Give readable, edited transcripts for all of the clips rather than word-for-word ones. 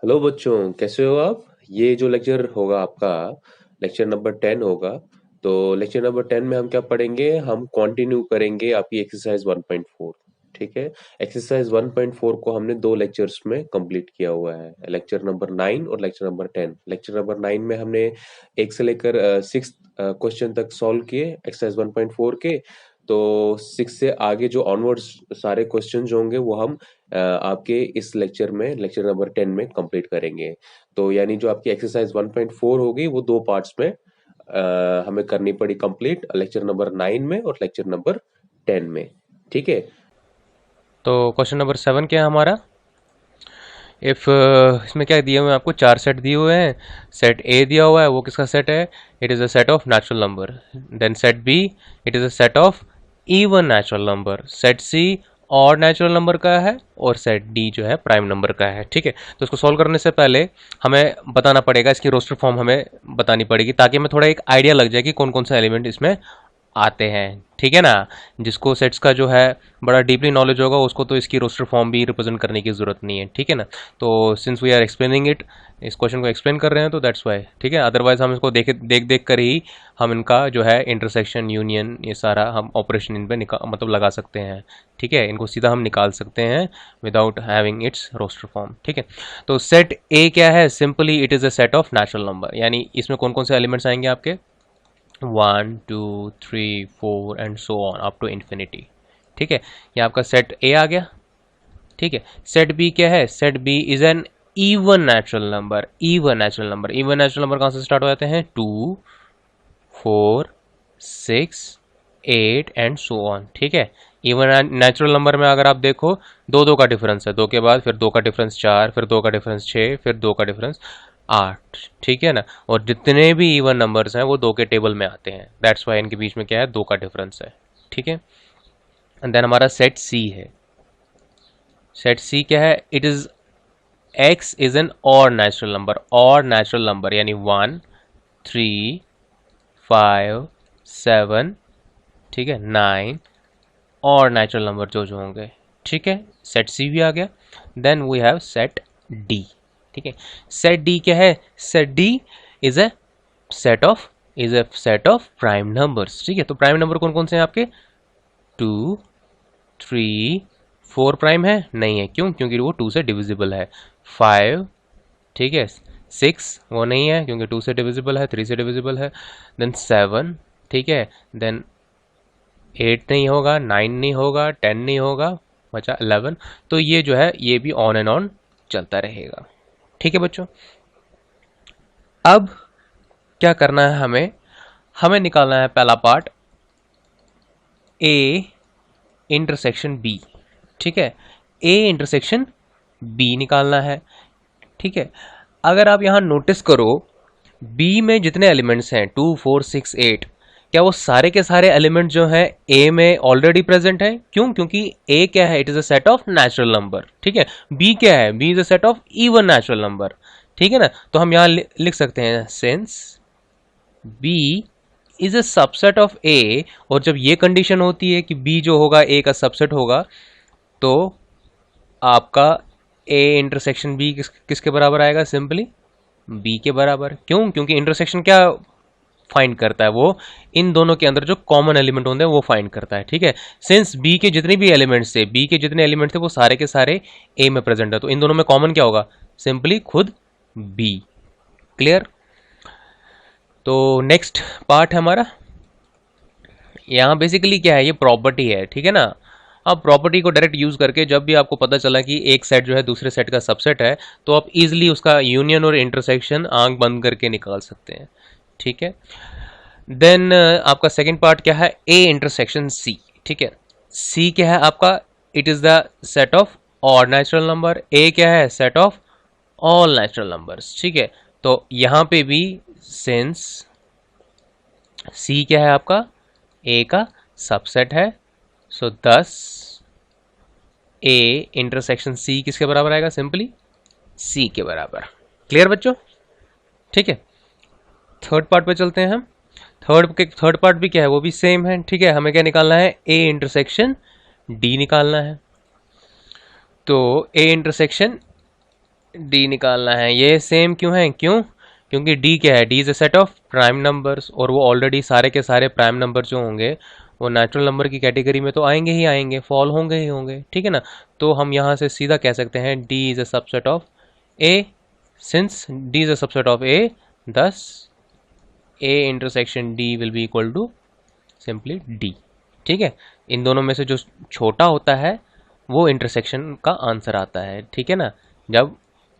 Hello बच्चों, कैसे हो आप? ये जो लेक्चर होगा आपका, लेक्चर नंबर 10 होगा। तो लेक्चर नंबर 10 में हम क्या पढ़ेंगे? हम कंटिन्यू करेंगे आपकी एक्सरसाइज 1.4। ठीक है। एक्सरसाइज 1.4 को हमने दो लेक्चर्स में कंप्लीट किया हुआ है, लेक्चर नंबर 9 और लेक्चर नंबर 10। लेक्चर नंबर 9 में हमने 1 से लेकर 6 क्वेश्चन तक सॉल्व किए एक्सरसाइज 1.4 के। तो 6 से आगे जो ऑनवर्ड्स सारे क्वेश्चन होंगे वो हम आपके इस लेक्चर में, लेक्चर नंबर 10 में कंप्लीट करेंगे। तो यानी जो आपकी एक्सरसाइज 1.4 होगी वो दो पार्ट्स में हमें करनी पड़ी कंप्लीट, लेक्चर नंबर 9 में और लेक्चर नंबर 10 में। ठीक है। तो क्वेश्चन नंबर 7 क्या है हमारा? इफ़ इसमें क्या दिए हुए हैं आपको? चार सेट दिए हुए हैं। सेट ए दिया हुआ है, वो किसका सेट है? It is a set of natural number. Then set B, it is a set of even natural number. Set C और नेचुरल नंबर का है, और सेट डी जो है प्राइम नंबर का है। ठीक है। तो इसको सॉल्व करने से पहले हमें बताना पड़ेगा, इसकी रोस्टर फॉर्म हमें बतानी पड़ेगी, ताकि हमें थोड़ा एक आइडिया लग जाए कि कौन कौन सा एलिमेंट इसमें आते हैं। ठीक है ना? जिसको सेट्स का जो है बड़ा डीपली नॉलेज होगा, उसको तो इसकी रोस्टर फॉर्म भी रिप्रेजेंट करने की ज़रूरत नहीं है। ठीक है ना? तो since we are explaining it, इस क्वेश्चन को एक्सप्लेन कर रहे हैं, तो दैट्स वाई। ठीक है। अदरवाइज हम इसको देख देख कर ही हम इनका जो है इंटरसेक्शन, यूनियन, ये सारा हम ऑपरेशन इन पे मतलब लगा सकते हैं। ठीक है। इनको सीधा हम निकाल सकते हैं without having its roster form. ठीक है। तो सेट ए क्या है? Simply it is a set of natural number. यानी इसमें कौन कौन से एलिमेंट्स आएंगे आपके? 1 2 3 4 and so on up to infinity. ठीक है। ये आपका सेट ए आ गया। ठीक है। सेट बी क्या है? Set B is an even natural number. Even natural number, even natural number कहां से स्टार्ट हो जाते हैं? 2 4 6 8 एंड सो ऑन। ठीक है। इवन नेचुरल नंबर में अगर आप देखो, दो दो का डिफरेंस है, दो के बाद फिर दो का डिफरेंस 4, फिर दो का डिफरेंस 6, फिर दो का डिफरेंस 8। ठीक है ना? और जितने भी इवन नंबर्स हैं वो दो के टेबल में आते हैं। दैट्स वाई इनके बीच में क्या है? दो का डिफरेंस है। ठीक है। एंड देन हमारा सेट सी है। सेट सी क्या है? It is x is N और नेचुरल नंबर। और नेचुरल नंबर यानी 1 3 5 7, ठीक है, 9 और नेचुरल नंबर जो जो होंगे। ठीक है। सेट सी भी आ गया। Then we have set D. ठीक है। सेट डी क्या है? Set D is a set of prime numbers. ठीक है। तो प्राइम नंबर कौन कौन से हैं आपके? 2 3 4 प्राइम है? नहीं है। क्यों? क्योंकि वो 2 से डिविजिबल है। 5, ठीक है। 6 वो नहीं है, क्योंकि 2 से डिविजिबल है, 3 से डिविजिबल है। देन 7, ठीक है। देन 8 नहीं होगा, 9 नहीं होगा, 10 नहीं होगा, बचा 11। तो ये जो है ये भी ऑन एंड ऑन चलता रहेगा। ठीक है बच्चों। अब क्या करना है हमें? हमें निकालना है पहला पार्ट, ए इंटरसेक्शन बी। ठीक है। ए इंटरसेक्शन बी निकालना है। ठीक है। अगर आप यहां नोटिस करो, बी में जितने एलिमेंट्स हैं 2 4 6 8, क्या वो सारे के सारे एलिमेंट जो हैं ए में ऑलरेडी प्रेजेंट है? क्यों? क्योंकि ए क्या है? It is a set of natural number. ठीक है। बी क्या है? B is a set of even natural number. ठीक है ना? तो हम यहां लिख सकते हैं, since B is a subset of A. और जब ये कंडीशन होती है कि बी जो होगा ए का सबसेट होगा, तो आपका ए इंटरसेक्शन बी किसके बराबर आएगा? सिंपली बी के बराबर। क्यों? क्योंकि इंटरसेक्शन क्या फाइंड करता है? वो इन दोनों के अंदर जो कॉमन एलिमेंट होते हैं वो फाइंड करता है। ठीक है। सिंस बी के जितने भी एलिमेंट्स थे, बी के जितने एलिमेंट्स थे वो सारे के सारे ए में प्रेजेंट है, तो इन दोनों में कॉमन क्या होगा? सिंपली खुद बी। क्लियर? तो नेक्स्ट पार्ट है हमारा, यहाँ बेसिकली क्या है? ये प्रॉपर्टी है। ठीक है ना? अब प्रॉपर्टी को डायरेक्ट यूज करके जब भी आपको पता चला कि एक सेट जो है दूसरे सेट का सबसेट है, तो आप इजिली उसका यूनियन और इंटरसेक्शन आंख बंद करके निकाल सकते हैं। ठीक है। देन आपका सेकंड पार्ट क्या है? A intersection C. ठीक है। सी क्या है आपका? It is the set of odd natural number. A क्या है? Set of all natural numbers. ठीक है। तो यहां पे भी सिंस सी क्या है आपका? ए का सबसेट है, सो 10 ए इंटरसेक्शन सी किसके बराबर आएगा? सिंपली सी के बराबर। क्लियर बच्चों? ठीक है। थर्ड पार्ट पे चलते हैं हम। थर्ड पार्ट भी क्या है? वो भी सेम है। ठीक है। हमें क्या निकालना है? ए इंटरसेक्शन डी निकालना है। तो ए इंटरसेक्शन डी निकालना है। ये सेम क्यों है? क्यों? क्योंकि डी क्या है? D is a set of prime numbers, और वो ऑलरेडी सारे के सारे प्राइम नंबर जो होंगे वो नेचुरल नंबर की कैटेगरी में तो आएंगे ही आएंगे, फॉल होंगे ही होंगे, ठीक है ना। तो हम यहाँ से सीधा कह सकते हैं D is a subset of A. Since D is a subset of A, thus A intersection D will be equal to simply D. ठीक है, इन दोनों में से जो छोटा होता है वो इंटरसेक्शन का आंसर आता है, ठीक है ना। जब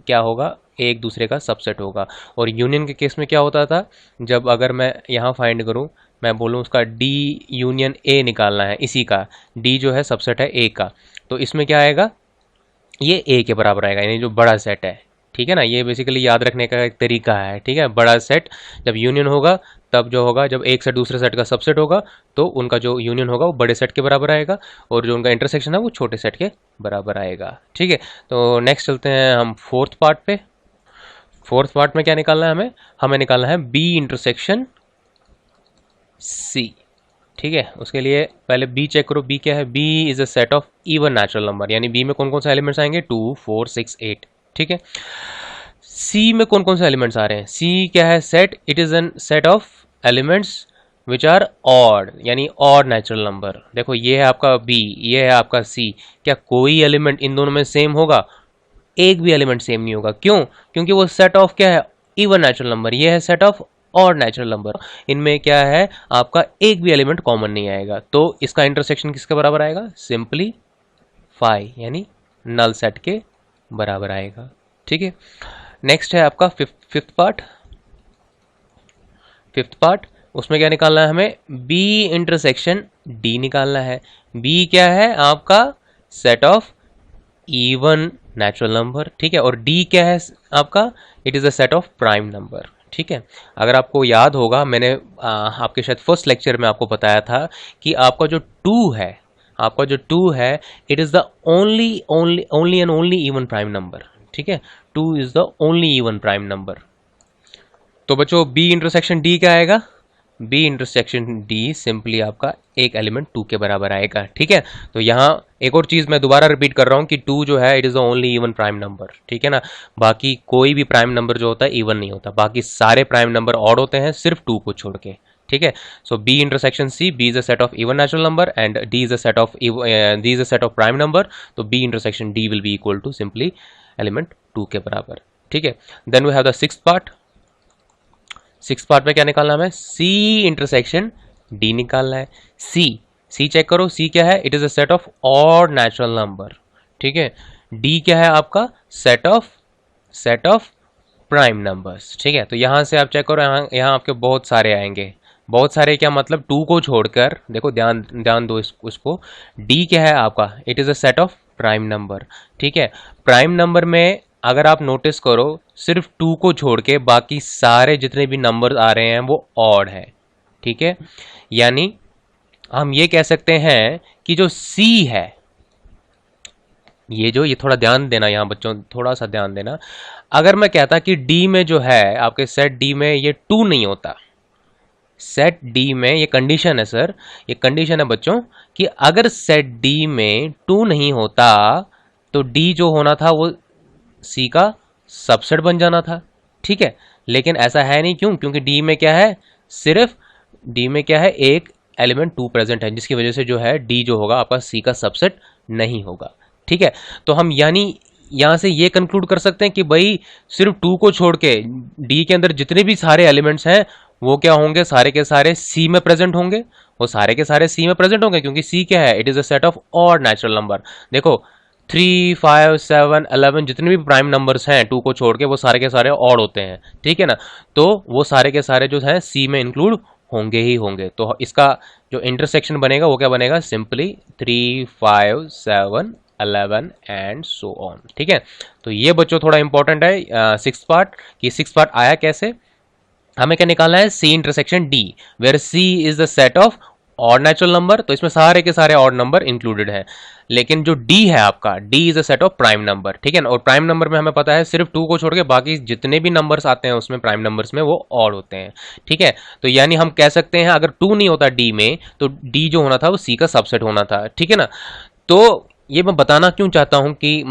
क्या होगा, एक दूसरे का सबसेट होगा। और यूनियन के केस में क्या होता था, जब अगर मैं यहाँ फाइंड करूँ, मैं बोलूँ उसका डी यूनियन ए निकालना है, इसी का डी जो है सबसेट है ए का, तो इसमें क्या आएगा, ये ए के बराबर आएगा, यानी जो बड़ा सेट है, ठीक है ना। ये बेसिकली याद रखने का एक तरीका है, ठीक है। बड़ा सेट जब यूनियन होगा तब जो होगा, जब एक सेट दूसरे सेट का सबसेट होगा तो उनका जो यूनियन होगा वो बड़े सेट के बराबर आएगा, और जो उनका इंटरसेक्शन है वो छोटे सेट के बराबर आएगा, ठीक है। तो नेक्स्ट चलते हैं हम फोर्थ पार्ट पे। फोर्थ पार्ट में क्या निकालना है हमें? हमें निकालना है बी इंटरसेक्शन सी, ठीक है। उसके लिए पहले बी चेक करो, बी क्या है? B is a set of even natural number, यानी बी में कौन कौन से एलिमेंट्स आएंगे? 2, 4, 6, 8, ठीक है। सी में कौन कौन से एलिमेंट्स आ रहे हैं? सी क्या है? Set, it is an set of elements which are odd, यानी ऑड नेचुरल नंबर। देखो ये है आपका बी, ये है आपका सी, क्या कोई एलिमेंट इन दोनों में सेम होगा? एक भी एलिमेंट सेम नहीं होगा। क्यों? क्योंकि वो सेट ऑफ क्या है? Even natural number. ये है सेट ऑफ और नेचुरल नंबर, इनमें क्या है आपका, एक भी एलिमेंट कॉमन नहीं आएगा। तो इसका इंटरसेक्शन किसके बराबर आएगा? सिंपली 5, यानी नल सेट के बराबर आएगा, ठीक है। नेक्स्ट है आपका फिफ्थ पार्ट। फिफ्थ पार्ट, उसमें क्या निकालना है हमें? बी इंटरसेक्शन डी निकालना है। बी क्या है आपका? Set of even natural number, ठीक है। और डी क्या है आपका? It is a set of prime number, ठीक है। अगर आपको याद होगा, मैंने आपके शायद फर्स्ट लेक्चर में आपको बताया था कि आपका जो 2 है, आपका जो 2 है, it is the only only only and only even prime number, ठीक है। 2 is the only even prime number. तो बच्चों बी इंटरसेक्शन डी क्या आएगा? बी इंटरसेक्शन डी सिंपली आपका एक एलिमेंट 2 के बराबर आएगा, ठीक है। तो यहाँ एक और चीज मैं दोबारा रिपीट कर रहा हूँ कि 2 जो है, it is the only even prime number, ठीक है ना। बाकी कोई भी प्राइम नंबर जो होता है इवन नहीं होता, बाकी सारे प्राइम नंबर ऑड होते हैं, सिर्फ 2 को छोड़ के, ठीक है। So B intersection C, B is a set of even natural number and D is a set of D is a set of prime number. तो B intersection D will be equal to simply element 2 के बराबर, ठीक है। Then we have the sixth part. Six part में क्या निकालना है हमें? सी इंटरसेक्शन डी निकालना है। सी चेक करो, सी क्या है? It is a set of odd natural number, ठीक है। डी क्या है आपका? सेट ऑफ प्राइम नंबर्स, ठीक है। तो यहां से आप चेक करो, यहाँ आपके बहुत सारे आएंगे। बहुत सारे क्या मतलब? 2 को छोड़कर, देखो ध्यान ध्यान दो उसको। डी क्या है आपका? It is a set of prime number, ठीक है। प्राइम नंबर में अगर आप नोटिस करो, सिर्फ 2 को छोड़ के बाकी सारे जितने भी नंबर आ रहे हैं वो ऑड है, ठीक है। यानी हम ये कह सकते हैं कि जो C है, ये थोड़ा ध्यान देना यहाँ बच्चों, थोड़ा सा ध्यान देना। अगर मैं कहता कि D में जो है आपके सेट D में ये 2 नहीं होता, सेट D में, ये कंडीशन है सर, ये कंडीशन है बच्चों कि अगर सेट D में 2 नहीं होता तो D जो होना था वो C का सबसेट बन जाना था, ठीक है। लेकिन ऐसा है नहीं, क्यों? क्योंकि D में क्या है? सिर्फ D में क्या है? एक एलिमेंट 2 प्रेजेंट है, जिसकी वजह से जो है D जो होगा आपका C का सबसेट नहीं होगा, ठीक है। तो हम यानी यहां से ये कंक्लूड कर सकते हैं कि भाई सिर्फ 2 को छोड़ के D के अंदर जितने भी सारे एलिमेंट्स हैं वो क्या होंगे? सारे के सारे C में प्रेजेंट होंगे। वो सारे के सारे C में प्रेजेंट होंगे क्योंकि C क्या है? It is a set of odd natural number. देखो 3, 5, 7, 11 जितने भी प्राइम नंबर्स हैं 2 को छोड़ के वो सारे के सारे ऑड होते हैं, ठीक है ना। तो वो सारे के सारे जो हैं C में इंक्लूड होंगे ही होंगे। तो इसका जो इंटरसेक्शन बनेगा वो क्या बनेगा? सिंपली 3, 5, 7, 11 एंड सो ऑन, ठीक है। तो ये बच्चों थोड़ा इंपॉर्टेंट है सिक्स पार्ट, कि सिक्स पार्ट आया कैसे। हमें क्या निकालना है? C intersection D, where C is the set of odd natural number, तो इसमें सारे के सारे ऑड नंबर इंक्लूडेड है। लेकिन जो डी है आपका, D is a set of prime number, ठीक है ना। और प्राइम नंबर में हमें पता है सिर्फ 2 को छोड़ के बाकी जितने भी नंबर्स आते हैं उसमें प्राइम नंबर्स में वो ऑड होते हैं, ठीक है। तो यानी हम कह सकते हैं अगर 2 नहीं होता डी में तो डी जो होना था वो सी का सबसेट होना था, ठीक है ना। तो ये मैं बताना क्यों चाहता हूं कि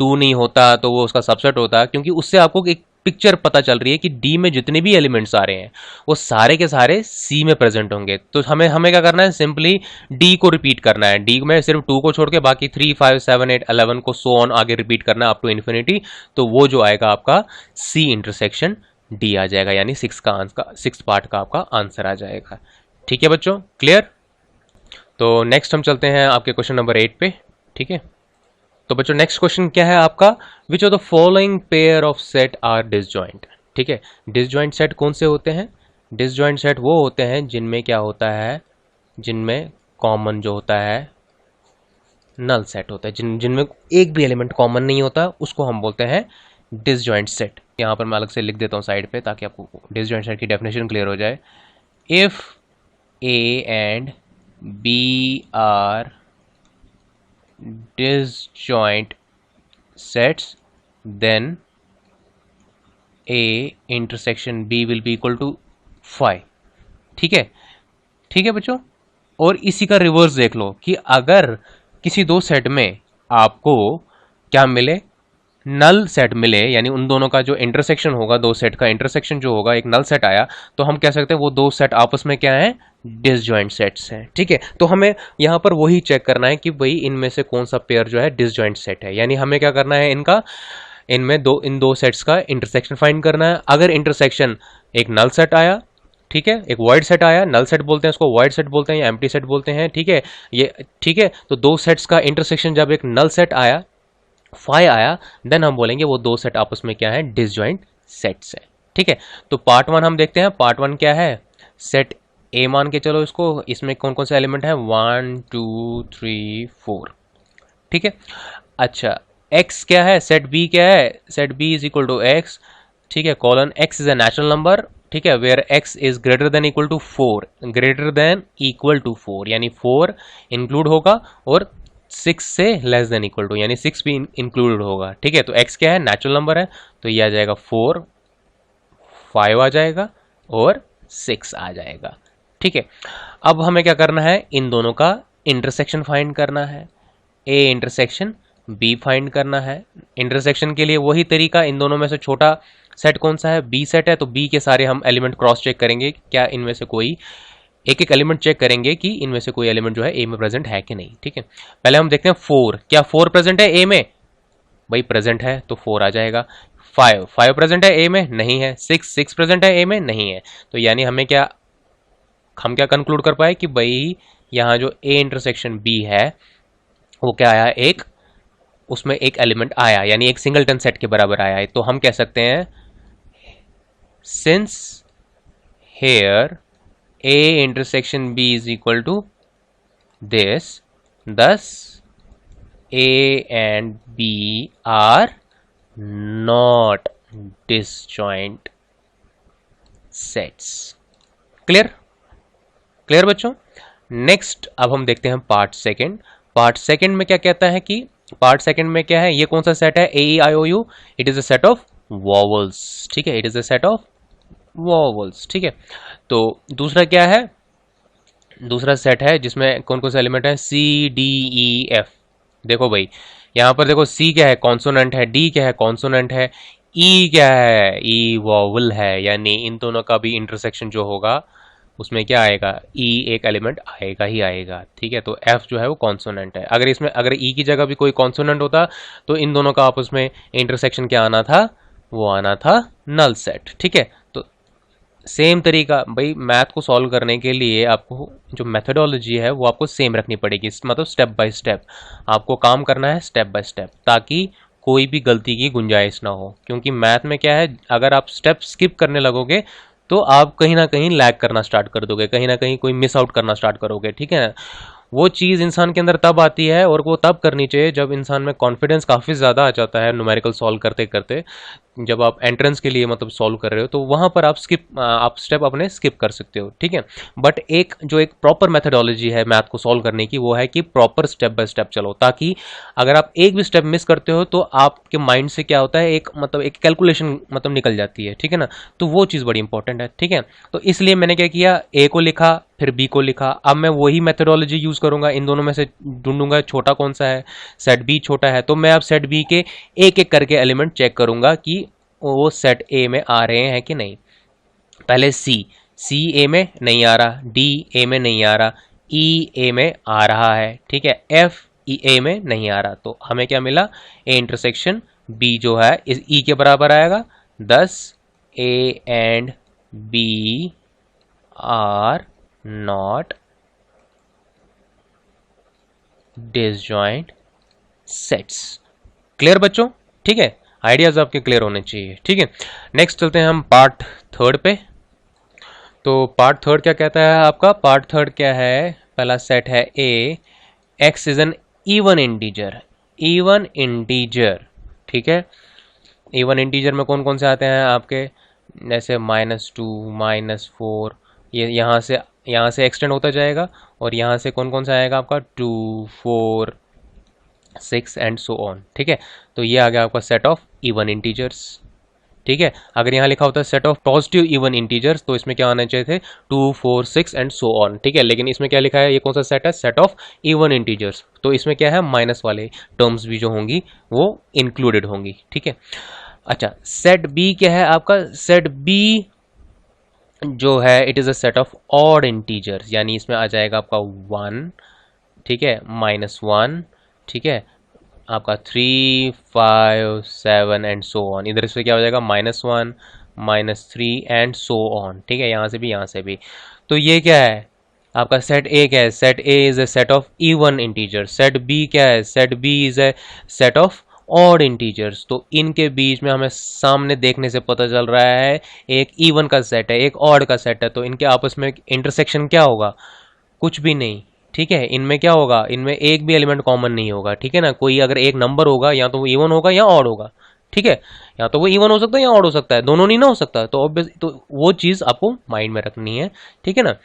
2 नहीं होता तो वो उसका सबसेट होता, क्योंकि उससे आपको एक पिक्चर पता चल रही है कि डी में जितने भी एलिमेंट्स आ रहे हैं वो सारे के सारे सी में प्रेजेंट होंगे। तो हमें हमें क्या करना है, सिंपली डी को रिपीट करना है। डी में सिर्फ 2 को छोड़ के बाकी 3, 5, 7, 8, 11 को सो ऑन आगे रिपीट करना है अप टू इन्फिनिटी। तो वो जो आएगा आपका सी इंटरसेक्शन डी आ जाएगा, यानी 6 पार्ट का आपका आंसर आ जाएगा। ठीक है बच्चों, क्लियर? तो नेक्स्ट हम चलते हैं आपके क्वेश्चन नंबर 8 पे। ठीक है, तो बच्चों नेक्स्ट क्वेश्चन क्या है आपका, which of the following pair of set are disjoint. ठीक है, डिसजॉइंट सेट कौन से होते हैं? डिसजॉइंट सेट वो होते हैं जिनमें क्या होता है, जिनमें कॉमन जो होता है नल सेट होता है, जिनमें एक भी एलिमेंट कॉमन नहीं होता, उसको हम बोलते हैं डिसजॉइंट सेट। यहां पर मैं अलग से लिख देता हूं साइड पे ताकि आपको डिसजॉइंट सेट की डेफिनेशन क्लियर हो जाए। If A and B are disjoint sets, then a intersection b will be equal to 5। ठीक है, ठीक है बच्चों। और इसी का रिवर्स देख लो कि अगर किसी दो सेट में आपको क्या मिले, नल सेट मिले, यानी उन दोनों का जो इंटरसेक्शन होगा, दो सेट का इंटरसेक्शन जो होगा, एक नल सेट आया, तो हम कह सकते हैं वो दो सेट आपस में क्या है, डिसजॉइंट सेट्स हैं। ठीक है, तो हमें यहां पर वही चेक करना है कि भाई इनमें से कौन सा पेयर जो है डिसजॉइंट सेट है, यानी हमें क्या करना है, इन दो सेट्स का इंटरसेक्शन फाइंड करना है। अगर इंटरसेक्शन एक नल सेट आया, ठीक है, एक वॉइड सेट आया, नल सेट बोलते हैं उसको, वॉइड सेट बोलते हैं या एम्प्टी सेट बोलते हैं। ठीक है, ये ठीक है, तो दो सेट्स का इंटरसेक्शन जब एक नल सेट आया, 5 आया, देन हम बोलेंगे वो दो सेट आपस में क्या है, डिसजॉइंट सेट्स है। ठीक है, तो पार्ट 1 हम देखते हैं। पार्ट 1 क्या है, सेट ए मान के चलो इसको, इसमें कौन कौन से एलिमेंट है, 1 2 3 4। ठीक है, अच्छा एक्स क्या है, सेट बी क्या है, set B is equal to X. ठीक है, colon X is a natural number. ठीक है, where X is greater than equal to 4, greater than equal to 4 यानी 4 इंक्लूड होगा, और 6 से लेस देन इक्वल टू यानी 6 भी इंक्लूडेड होगा। ठीक है, तो x क्या है, नेचुरल नंबर है, तो ये आ जाएगा 4, 5 आ जाएगा और 6 आ जाएगा। ठीक है, अब हमें क्या करना है, इन दोनों का इंटरसेक्शन फाइंड करना है, a इंटरसेक्शन b फाइंड करना है। इंटरसेक्शन के लिए वही तरीका, इन दोनों में से छोटा सेट कौन सा है, b सेट है, तो b के सारे हम एलिमेंट क्रॉस चेक करेंगे, क्या इनमें से कोई एक एक एलिमेंट चेक करेंगे कि इनमें से कोई एलिमेंट जो है ए में प्रेजेंट है कि नहीं। ठीक है, पहले हम देखते हैं 4, क्या 4 प्रेजेंट है ए में, भाई प्रेजेंट है तो 4 आ जाएगा। 5 प्रेजेंट है ए में, नहीं है। 6 प्रेजेंट है ए में, नहीं है। तो यानी हम क्या कंक्लूड कर पाए कि भाई यहाँ जो ए इंटरसेक्शन बी है वो क्या आया, एक उसमें एक एलिमेंट आया, यानी एक सिंगलटन सेट के बराबर आया है। तो हम कह सकते हैं since here A intersection B is equal to this, thus A and B are not disjoint sets। Clear, clear बच्चों। नेक्स्ट अब हम देखते हैं पार्ट सेकंड। पार्ट सेकंड में क्या कहता है कि पार्ट सेकंड में क्या है, ये कौन सा सेट है, A E I O U, it is a set of vowels. ठीक है, it is a set of vowels. ठीक है, तो दूसरा क्या है, दूसरा सेट है जिसमें कौन कौन से एलिमेंट है, सी डी ई एफ। देखो भाई यहां पर देखो, सी क्या है, कॉन्सोनेंट है, डी क्या है, कॉन्सोनेंट है, ई क्या है, ई वॉवल है, यानी इन दोनों का भी इंटरसेक्शन जो होगा उसमें क्या आएगा, ई एक एलिमेंट आएगा ही आएगा। ठीक है, तो एफ जो है वो कॉन्सोनेंट है। अगर ई की जगह भी कोई कॉन्सोनेंट होता तो इन दोनों का आपस में इंटरसेक्शन क्या आना था, वो आना था नल सेट। ठीक है, तो सेम तरीका भाई, मैथ को सॉल्व करने के लिए आपको जो मेथडोलॉजी है वो आपको सेम रखनी पड़ेगी, मतलब स्टेप बाय स्टेप आपको काम करना है, स्टेप बाय स्टेप, ताकि कोई भी गलती की गुंजाइश ना हो। क्योंकि मैथ में क्या है, अगर आप स्टेप स्किप करने लगोगे तो आप कहीं ना कहीं लैग करना स्टार्ट कर दोगे, कहीं ना कहीं कोई मिस आउट करना स्टार्ट करोगे। ठीक है, वो चीज़ इंसान के अंदर तब आती है, और वो तब करनी चाहिए जब इंसान में कॉन्फिडेंस काफ़ी ज़्यादा आ जाता है न्यूमेरिकल सॉल्व करते करते। जब आप एंट्रेंस के लिए मतलब सॉल्व कर रहे हो तो वहां पर आप स्टेप अपने स्किप कर सकते हो, ठीक है। बट एक जो एक प्रॉपर मेथडोलॉजी है मैथ को सॉल्व करने की, वो है कि प्रॉपर स्टेप बाय स्टेप चलो, ताकि अगर आप एक भी स्टेप मिस करते हो तो आपके माइंड से क्या होता है, एक मतलब एक कैलकुलेशन मतलब निकल जाती है, ठीक है ना। तो वो चीज़ बड़ी इंपॉर्टेंट है, ठीक है। तो इसलिए मैंने क्या किया, ए को लिखा फिर बी को लिखा। अब मैं वही मेथडोलॉजी यूज करूंगा, इन दोनों में से ढूंढूंगा छोटा कौन सा है, सेट बी छोटा है, तो मैं अब सेट बी के एक एक करके एलिमेंट चेक करूंगा कि वो सेट ए में आ रहे हैं कि नहीं। पहले सी ए में नहीं आ रहा, डी ए में नहीं आ रहा, ई ए में आ रहा है, ठीक है, एफ ई ए में नहीं आ रहा। तो हमें क्या मिला, ए इंटरसेक्शन बी जो है इस ई के बराबर आएगा, 10 A and B are not disjoint sets. Clear बच्चों, ठीक है, आइडियाज आपके क्लियर होने चाहिए, ठीक है। नेक्स्ट चलते हैं हम पार्ट थर्ड पे। तो पार्ट थर्ड क्या कहता है आपका, पार्ट थर्ड क्या है, पहला सेट है A, X is an even integer, even integer, ठीक है। इवन इंटीजर में कौन कौन से आते हैं आपके, जैसे -2 -4, ये यहाँ से एक्सटेंड होता जाएगा, और यहाँ से कौन कौन सा आएगा आपका 2 4 6 एंड सो ऑन, ठीक है। तो ये आ गया आपका सेट ऑफ इवन इंटीजर्स, ठीक है। अगर यहाँ लिखा होता है set of positive even integers तो इसमें क्या आना चाहिए थे, 2 4 6 एंड सो ऑन, ठीक है। लेकिन इसमें क्या लिखा है, ये कौन सा सेट है, सेट ऑफ इवन इंटीजर्स, तो इसमें क्या है, माइनस वाले टर्म्स भी जो होंगी वो इंक्लूडेड होंगी, ठीक है। अच्छा, सेट बी क्या है आपका, सेट बी जो है it is a set of odd integers, यानी इसमें आ जाएगा आपका 1, ठीक है, -1, ठीक है, आपका 3 5 7 एंड सो ऑन। इधर से क्या हो जाएगा, -1 -3 एंड सो ऑन, ठीक है, यहाँ से भी यहाँ से भी। तो ये क्या है आपका सेट ए, क्या है, set A is a set of even integer. Set B क्या है, set B is a set of odd integers. तो इनके बीच में हमें सामने देखने से पता चल रहा है एक इवन का सेट है, एक ऑड का सेट है, तो इनके आपस में इंटरसेक्शन क्या होगा, कुछ भी नहीं, ठीक है। इनमें क्या होगा, इनमें एक भी एलिमेंट कॉमन नहीं होगा, ठीक है ना। कोई अगर एक नंबर होगा या तो वो इवन होगा या ऑड होगा, ठीक है, या तो वो इवन हो सकता है या ऑड हो सकता है, दोनों नहीं ना हो सकता। तो ऑब्वियस तो वो चीज़ आपको माइंड में रखनी है, ठीक है ना।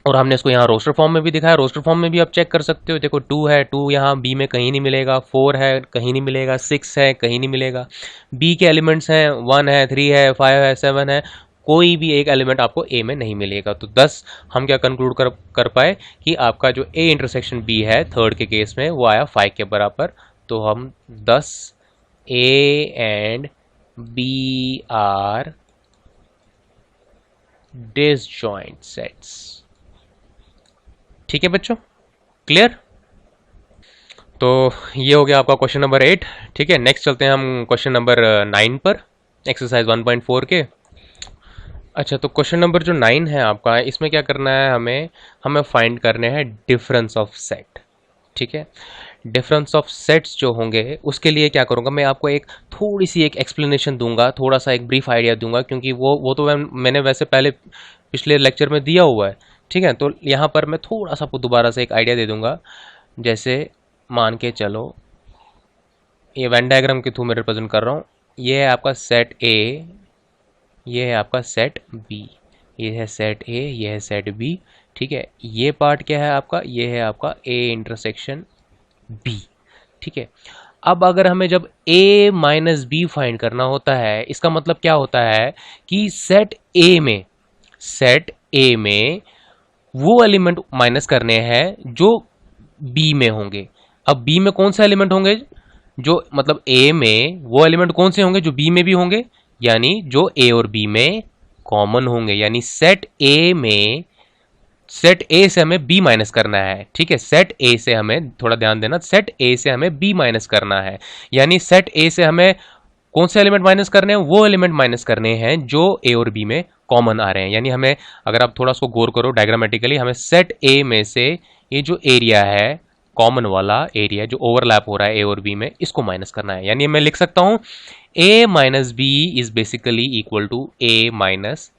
और हमने इसको यहाँ रोस्टर फॉर्म में भी दिखाया, रोस्टर फॉर्म में भी आप चेक कर सकते हो। देखो 2 है, 2 यहाँ बी में कहीं नहीं मिलेगा, 4 है कहीं नहीं मिलेगा, 6 है कहीं नहीं मिलेगा। बी के एलिमेंट्स हैं 1 है, 3 है, 5 है, 7 है, कोई भी एक एलिमेंट आपको ए में नहीं मिलेगा। तो 10 हम क्या कंक्लूड कर पाए कि आपका जो ए इंटरसेक्शन बी है थर्ड के केस में वो आया 5 के बराबर। तो हम 10 A and B are disjoint sets, ठीक है बच्चों, क्लियर। तो ये हो गया आपका क्वेश्चन नंबर 8, ठीक है। नेक्स्ट चलते हैं हम क्वेश्चन नंबर 9 पर, एक्सरसाइज 1.4 के। अच्छा, तो क्वेश्चन नंबर जो 9 है आपका, इसमें क्या करना है, हमें फाइंड करने हैं डिफरेंस ऑफ सेट, ठीक है। डिफरेंस ऑफ सेट्स जो होंगे उसके लिए क्या करूँगा, मैं आपको एक थोड़ी सी एक एक्सप्लेनेशन दूंगा, थोड़ा सा एक ब्रीफ आइडिया दूंगा, क्योंकि वो तो मैंने वैसे पहले पिछले लेक्चर में दिया हुआ है, ठीक है। तो यहाँ पर मैं थोड़ा सा दोबारा से एक आइडिया दे दूंगा। जैसे मान के चलो, ये वेन डायग्राम के थ्रू मैं रिप्रेजेंट कर रहा हूँ, ये है आपका सेट ए, ये है आपका सेट बी, ये है सेट ए, ये है सेट बी, ठीक है। ये पार्ट क्या है आपका, ये है आपका ए इंटरसेक्शन बी, ठीक है। अब अगर हमें जब a माइनस बी फाइंड करना होता है, इसका मतलब क्या होता है कि सेट ए में वो एलिमेंट माइनस करने हैं जो बी में होंगे। अब बी में कौन सा एलिमेंट होंगे, जो मतलब ए में वो एलिमेंट कौन से होंगे जो बी में भी होंगे, यानी जो ए और बी में कॉमन होंगे। यानी सेट ए से हमें बी माइनस करना है, ठीक है। सेट ए से हमें थोड़ा ध्यान देना, सेट ए से हमें बी माइनस करना है, यानी सेट ए से हमें कौन से एलिमेंट माइनस करने हैं, वो एलिमेंट माइनस करने हैं जो ए और बी में कॉमन आ रहे हैं। यानी हमें, अगर आप थोड़ा उसको गौर करो डायग्रामेटिकली, हमें सेट ए में से ये जो एरिया है, कॉमन वाला एरिया जो ओवरलैप हो रहा है ए और बी में, इसको माइनस करना है। यानी मैं लिख सकता हूं A minus B is basically equal to A minus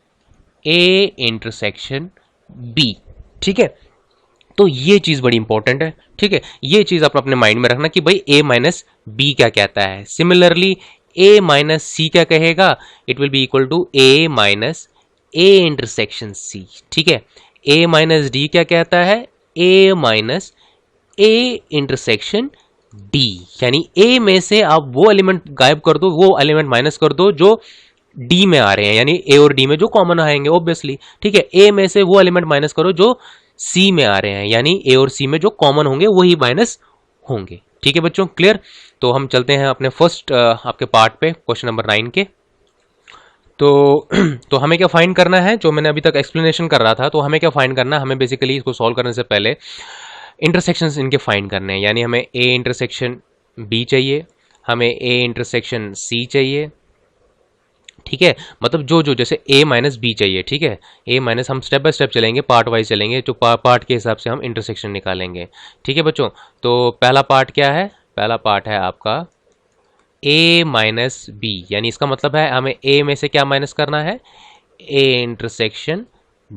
A intersection B, ठीक है। तो ये चीज बड़ी इंपॉर्टेंट है, ठीक है। ये चीज आप अपने माइंड में रखना कि भाई ए माइनस बी क्या कहता है। सिमिलरली ए माइनस सी क्या कहेगा, it will be equal to A minus A intersection C. ठीक है, ए माइनस डी क्या कहता है, A minus A intersection D, यानी ए में से आप वो एलिमेंट गायब कर दो, वो एलिमेंट माइनस कर दो जो डी में आ रहे हैं, यानी ए और डी में जो कॉमन आएंगे ऑब्वियसली। ठीक है, ए में से वो एलिमेंट माइनस करो जो सी में आ रहे हैं, यानी ए और सी में जो कॉमन होंगे वही माइनस होंगे। ठीक है बच्चों, क्लियर। तो हम चलते हैं अपने फर्स्ट आपके पार्ट पे, क्वेश्चन नंबर 9 के। तो तो हमें क्या फाइंड करना है, जो मैंने अभी तक एक्सप्लेनेशन कर रहा था, तो हमें क्या फाइंड करना है, हमें बेसिकली इसको सॉल्व करने से पहले इंटरसेक्शंस इनके फाइंड करने हैं, यानी हमें ए इंटरसेक्शन बी चाहिए, हमें ए इंटरसेक्शन सी चाहिए। ठीक है, मतलब जो जैसे a माइनस बी चाहिए। ठीक है, a माइनस, हम स्टेप बाय स्टेप चलेंगे, पार्ट वाइज चलेंगे, तो पार्ट के हिसाब से हम इंटरसेक्शन निकालेंगे। ठीक है बच्चों, तो पहला पार्ट क्या है, पहला पार्ट है आपका a माइनस बी, यानी इसका मतलब है हमें a में से क्या माइनस करना है, a इंटरसेक्शन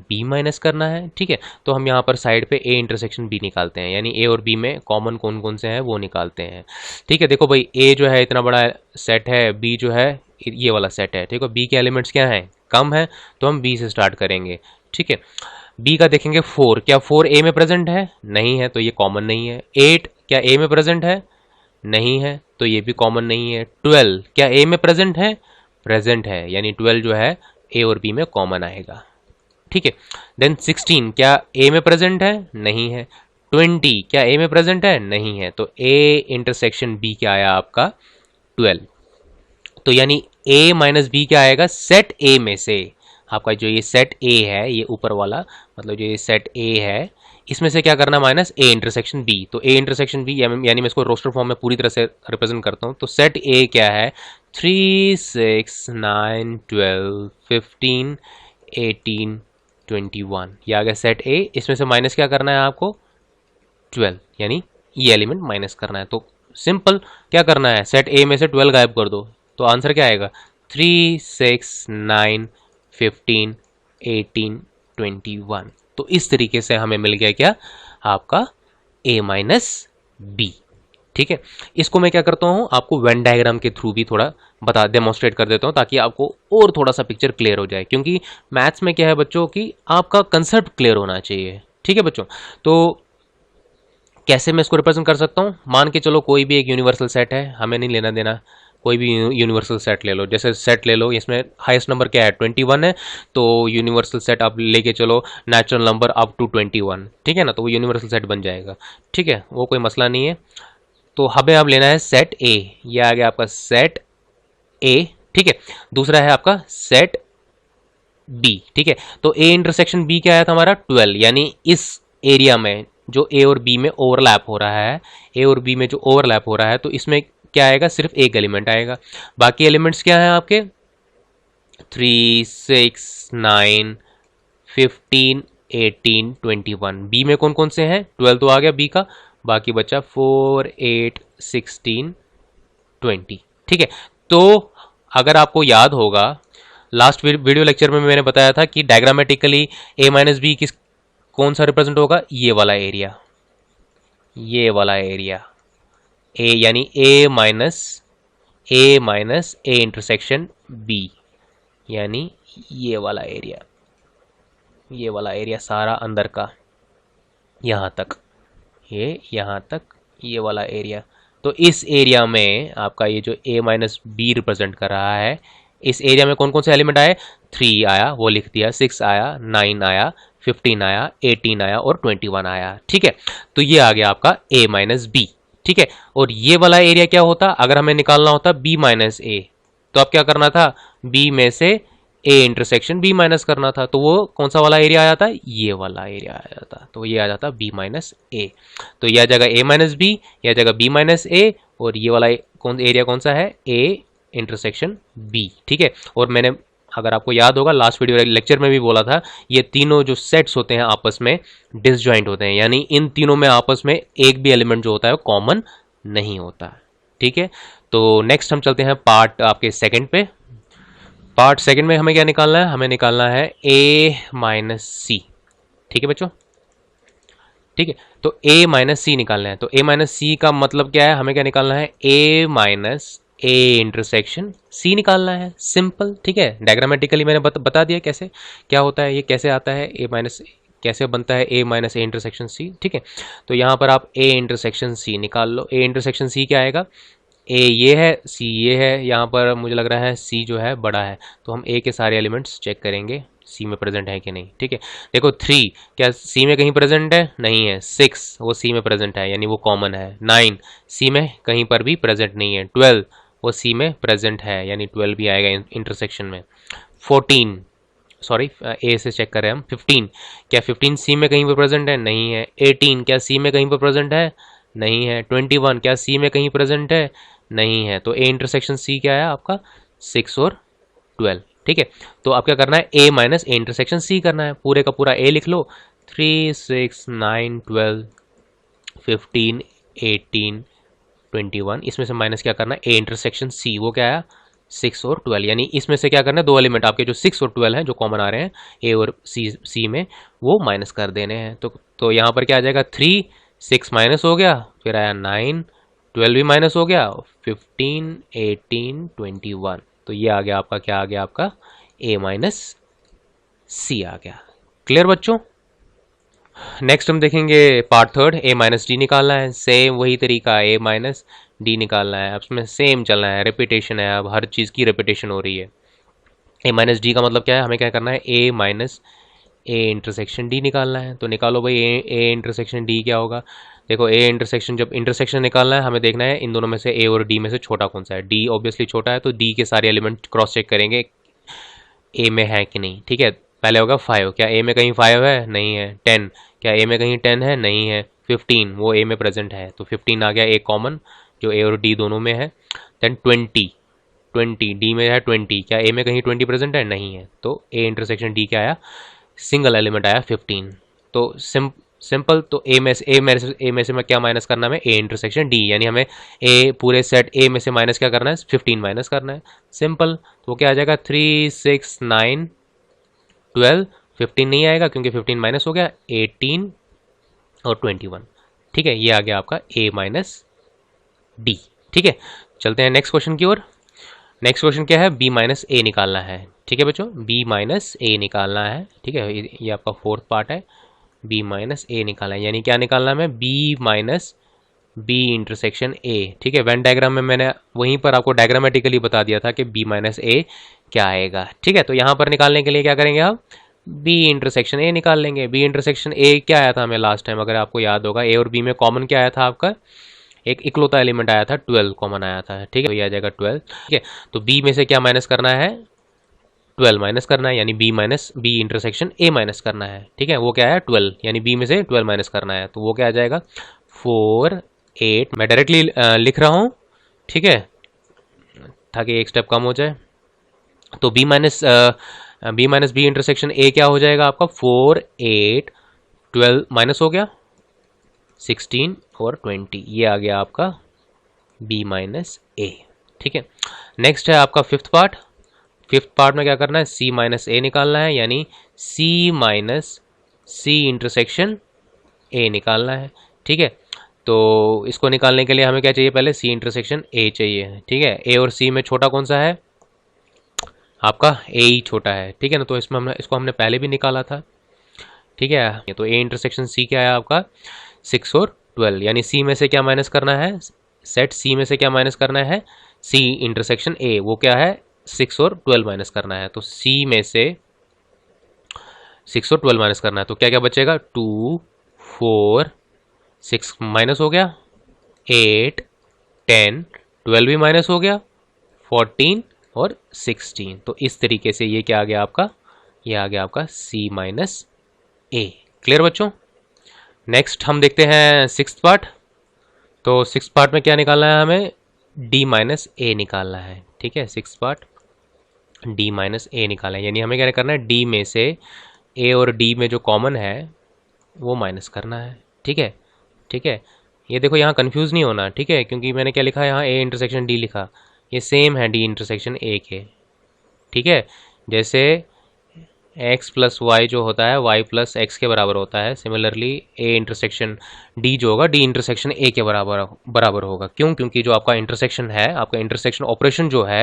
b माइनस करना है। ठीक है, तो हम यहाँ पर साइड पे a इंटरसेक्शन b निकालते हैं, यानी a और b में कॉमन कौन कौन से हैं वो निकालते हैं। ठीक है, देखो भाई a जो है इतना बड़ा सेट है, b जो है ये वाला सेट है। ठीक है, b के एलिमेंट्स क्या हैं, कम है, तो हम b से स्टार्ट करेंगे। ठीक है, b का देखेंगे 4, क्या 4 a में प्रेजेंट है, नहीं है, तो ये कॉमन नहीं है। 8 क्या a में प्रेजेंट है, नहीं है, तो ये भी कॉमन नहीं है। 12 क्या a में प्रेजेंट है, प्रेजेंट है, यानी 12 जो है a और b में कॉमन आएगा। ठीक है, देन 16 क्या a में प्रेजेंट है, नहीं है। 20 क्या a में प्रेजेंट है, नहीं है, तो a इंटरसेक्शन b क्या आया आपका 12। तो यानी a माइनस बी क्या आएगा, सेट a में से आपका जो ये सेट a है, ये ऊपर वाला, मतलब जो ये सेट a है, इसमें से क्या करना, माइनस a इंटरसेक्शन b। तो a इंटरसेक्शन b, यानी मैं इसको रोस्टर फॉर्म में पूरी तरह से रिप्रेजेंट करता हूँ, तो सेट a क्या है, 3 6 9 12 15 18 21, ये आ गया सेट a। इसमें से माइनस क्या करना है आपको, 12, यानी ये एलिमेंट माइनस करना है। तो सिंपल क्या करना है, सेट a में से 12 गायब कर दो, तो आंसर क्या आएगा, 3 6 9 15 18 21। तो इस तरीके से हमें मिल गया क्या, आपका a माइनस बी। ठीक है, इसको मैं क्या करता हूँ, आपको वेन डायग्राम के थ्रू भी थोड़ा बता डेमोन्स्ट्रेट कर देता हूँ, ताकि आपको और थोड़ा सा पिक्चर क्लियर हो जाए, क्योंकि मैथ्स में क्या है बच्चों की आपका कंसेप्ट क्लियर होना चाहिए। ठीक है बच्चों, तो कैसे मैं इसको रिप्रेजेंट कर सकता हूँ, मान के चलो कोई भी एक यूनिवर्सल सेट है, हमें नहीं लेना देना, कोई भी यूनिवर्सल सेट ले लो, जैसे सेट ले लो, इसमें हाईएस्ट नंबर क्या है 21 है, तो यूनिवर्सल सेट आप लेके चलो नेचुरल नंबर अप टू 21। ठीक है ना, तो वो यूनिवर्सल सेट बन जाएगा। ठीक है, वो कोई मसला नहीं है। तो हमें अब लेना है सेट ए, ये आ गया आपका सेट ए। ठीक है, दूसरा है आपका सेट बी। ठीक है, तो ए इंटरसेक्शन बी क्या आया था हमारा 12, यानी इस एरिया में जो ए और बी में ओवरलैप हो रहा है, ए और बी में जो ओवरलैप हो रहा है, तो इसमें क्या आएगा, सिर्फ एक एलिमेंट आएगा। बाकी एलिमेंट्स क्या है आपके, 3 6 9 15 18 21। बी में कौन कौन से हैं, 12 तो आ गया बी का, बाकी बचा 4 8 16 20। ठीक है, तो अगर आपको याद होगा लास्ट वीडियो लेक्चर में मैंने बताया था कि डायग्रामेटिकली ए माइनस बी किस कौन सा रिप्रेजेंट होगा, ये वाला एरिया, ये वाला एरिया ए, यानी ए माइनस ए इंटरसेक्शन बी, यानी ये वाला एरिया, ये वाला एरिया सारा अंदर का, यहाँ तक, ये यहाँ तक, ये वाला एरिया। तो इस एरिया में आपका ये जो a माइनस बी रिप्रेजेंट कर रहा है, इस एरिया में कौन कौन से एलिमेंट आए, 3 आया, वो लिख दिया, 6 आया, 9 आया, 15 आया, 18 आया और 21 आया। ठीक है, तो ये आ गया आपका a माइनस बी। ठीक है, और ये वाला एरिया क्या होता, अगर हमें निकालना होता b माइनस ए, तो अब क्या करना था, b में से a इंटरसेक्शन b माइनस करना था, तो वो कौन सा वाला एरिया आ जाता, ये वाला एरिया आ जाता, तो ये आ जाता b माइनस ए। तो यह जगह a माइनस बी, यह जगह b माइनस ए, और ये वाला कौन एरिया कौन सा है, a इंटरसेक्शन b। ठीक है, और मैंने अगर आपको याद होगा लास्ट वीडियो लेक्चर में भी बोला था, ये तीनों जो सेट्स होते हैं आपस में डिसजॉइंट होते हैं, यानी इन तीनों में आपस में एक भी एलिमेंट जो होता है वो कॉमन नहीं होता। ठीक है, तो नेक्स्ट हम चलते हैं पार्ट आपके सेकंड पे। पार्ट सेकंड में हमें क्या निकालना है, हमें निकालना है a माइनस सी। ठीक है बच्चों, ठीक है, तो a माइनस सी निकालना है। तो a माइनस सी का मतलब क्या है, हमें क्या निकालना है, a minus A intersection C निकालना है, सिंपल। ठीक है, डायग्रामेटिकली मैंने बता दिया कैसे क्या होता है, ये कैसे आता है ए माइनस, कैसे बनता है A minus A intersection C. ठीक है, तो यहाँ पर आप ए इंटरसेक्शन सी निकाल लो। ए इंटरसेक्शन सी क्या आएगा, ए ये है, सी ये है, यहाँ पर मुझे लग रहा है सी जो है बड़ा है, तो हम ए के सारे एलिमेंट्स चेक करेंगे सी में प्रेजेंट है कि नहीं। ठीक है, देखो 3 क्या सी में कहीं प्रेजेंट है, नहीं है। 6 वो सी में प्रेजेंट है, यानी वो कॉमन है। 9 सी में कहीं पर भी प्रेजेंट नहीं है। 12 वो सी में प्रेजेंट है, यानी 12 भी आएगा इंटरसेक्शन में। 14 सॉरी ए से चेक करें हम। 15 क्या 15 सी में कहीं पर प्रेजेंट है, नहीं है। 18 क्या सी में कहीं पर प्रेजेंट है, नहीं है। 21 क्या सी में कहीं प्रेजेंट है, नहीं है। तो ए इंटरसेक्शन सी क्या है आपका, 6 और 12। ठीक है, तो आप क्या करना है, ए माइनस ए इंटरसेक्शन सी करना है। पूरे का पूरा ए लिख लो, 3 6 9 12 15 18 21, इसमें से माइनस क्या करना है, ए इंटरसेक्शन सी, वो क्या है 6 और 12, यानी इसमें से क्या करना है, दो एलिमेंट आपके जो 6 और 12 हैं जो कॉमन आ रहे हैं ए और सी में, वो माइनस कर देने हैं। तो यहाँ पर क्या आ जाएगा, 3 6 माइनस हो गया, फिर आया 9 12 भी माइनस हो गया, 15 18 21, तो ये आ गया आपका, क्या आ गया आपका, ए माइनस सी आ गया। क्लियर बच्चों। नेक्स्ट हम देखेंगे पार्ट थर्ड, ए माइनस डी निकालना है। सेम वही तरीका, ए माइनस डी निकालना है। अब इसमें सेम चलना है, रेपिटेशन है, अब हर चीज़ की रेपिटेशन हो रही है। ए माइनस डी का मतलब क्या है, हमें क्या करना है, A minus A intersection D निकालना है। तो निकालो भाई, ए इंटरसेक्शन डी क्या होगा। देखो ए इंटरसेक्शन, जब इंटरसेक्शन निकालना है हमें देखना है इन दोनों में से ए और डी में से छोटा कौन सा है। डी ऑब्वियसली छोटा है, तो डी के सारे एलिमेंट क्रॉस चेक करेंगे ए में है कि नहीं। ठीक है, पहले होगा 5, क्या ए में कहीं 5 है, नहीं है। 10 क्या ए में कहीं 10 है, नहीं है। 15 वो ए में प्रेजेंट है, तो 15 आ गया ए कॉमन, जो ए और डी दोनों में है। देन 20 डी में है 20, क्या ए में कहीं 20 प्रेजेंट है, नहीं है। तो ए इंटरसेक्शन डी क्या आया, सिंगल एलिमेंट आया 15। तो सिंपल, तो ए में से मैं क्या माइनस करना है, ए इंटरसेक्शन डी, यानी हमें ए पूरे सेट ए में से माइनस क्या करना है, 15 माइनस करना है। सिंपल, तो क्या आ जाएगा, 3 6 9 12, 15 नहीं आएगा क्योंकि 15 माइनस हो गया, 18 और 21। ठीक है, ये आ गया आपका ए माइनस डी। ठीक है, चलते हैं नेक्स्ट क्वेश्चन की ओर। नेक्स्ट क्वेश्चन क्या है, बी माइनस ए निकालना है। ठीक है बच्चों, बी माइनस ए निकालना है। ठीक है, ये आपका फोर्थ पार्ट है, बी माइनस ए निकालना है, यानी क्या निकालना है, B minus B intersection A. ठीक है, वेन डायग्राम में मैंने वहीं पर आपको डायग्रामेटिकली बता दिया था कि बी माइनस ए क्या आएगा। ठीक है, तो यहाँ पर निकालने के लिए क्या करेंगे आप, बी इंटरसेक्शन ए निकाल लेंगे। बी इंटरसेक्शन ए क्या आया था हमें लास्ट टाइम, अगर आपको याद होगा, ए और बी में कॉमन क्या आया था आपका, एक इकलौता एलिमेंट आया था, 12 कॉमन आया था। ठीक है, तो ये आ जाएगा 12। ठीक है, तो बी में से क्या माइनस करना है, 12 माइनस करना है, यानी B minus B intersection A minus करना है। ठीक है, वो क्या है 12, यानी बी में से 12 माइनस करना है, तो वो क्या आ जाएगा 4 8। मैं डायरेक्टली लिख रहा हूँ, ठीक है, ताकि एक स्टेप कम हो जाए। तो B minus B intersection A क्या हो जाएगा आपका, 4 8 12 माइनस हो गया 16 और 20, ये आ गया आपका बी माइनस ए। ठीक है, नेक्स्ट है आपका फिफ्थ पार्ट। फिफ्थ पार्ट में क्या करना है, सी माइनस ए निकालना है, यानी सी माइनस सी इंटरसेक्शन ए निकालना है। ठीक है, तो इसको निकालने के लिए हमें क्या चाहिए, पहले सी इंटरसेक्शन ए चाहिए। ठीक है, ए और सी में छोटा कौन सा है, आपका ए ही छोटा है। ठीक है ना, तो इसको हमने पहले भी निकाला था। ठीक है, तो ए इंटरसेक्शन सी क्या है आपका, 6 और 12, यानी सी में से क्या माइनस करना है, सेट सी में से क्या माइनस करना है, सी इंटरसेक्शन ए, वो क्या है 6 और 12 माइनस करना है। तो सी में से 6 और 12 माइनस करना है, तो क्या क्या बचेगा, 2 4 6 माइनस हो गया, 8 10 12 भी माइनस हो गया, 14 और 16। तो इस तरीके से ये क्या आ गया आपका, ये आ गया आपका सी माइनस ए। क्लियर बच्चों। नेक्स्ट हम देखते हैं सिक्स्थ पार्ट। तो सिक्स पार्ट में क्या निकालना है हमें, डी माइनस ए निकालना है। ठीक है, six part D minus A निकालना है, यानी हमें क्या करना है, डी में से ए और डी में जो कॉमन है वो माइनस करना है। ठीक है, ठीक है, ये देखो यहाँ कंफ्यूज नहीं होना। ठीक है, क्योंकि मैंने क्या लिखा है यहाँ, ए इंटरसेक्शन डी लिखा, ये सेम है डी इंटरसेक्शन ए के। ठीक है, जैसे एक्स प्लस वाई जो होता है वाई प्लस एक्स के बराबर होता है। सिमिलरली ए इंटरसेक्शन डी जो होगा डी इंटरसेक्शन ए के बराबर बराबर होगा। क्यों? क्योंकि जो आपका इंटरसेक्शन है, आपका इंटरसेक्शन ऑपरेशन जो है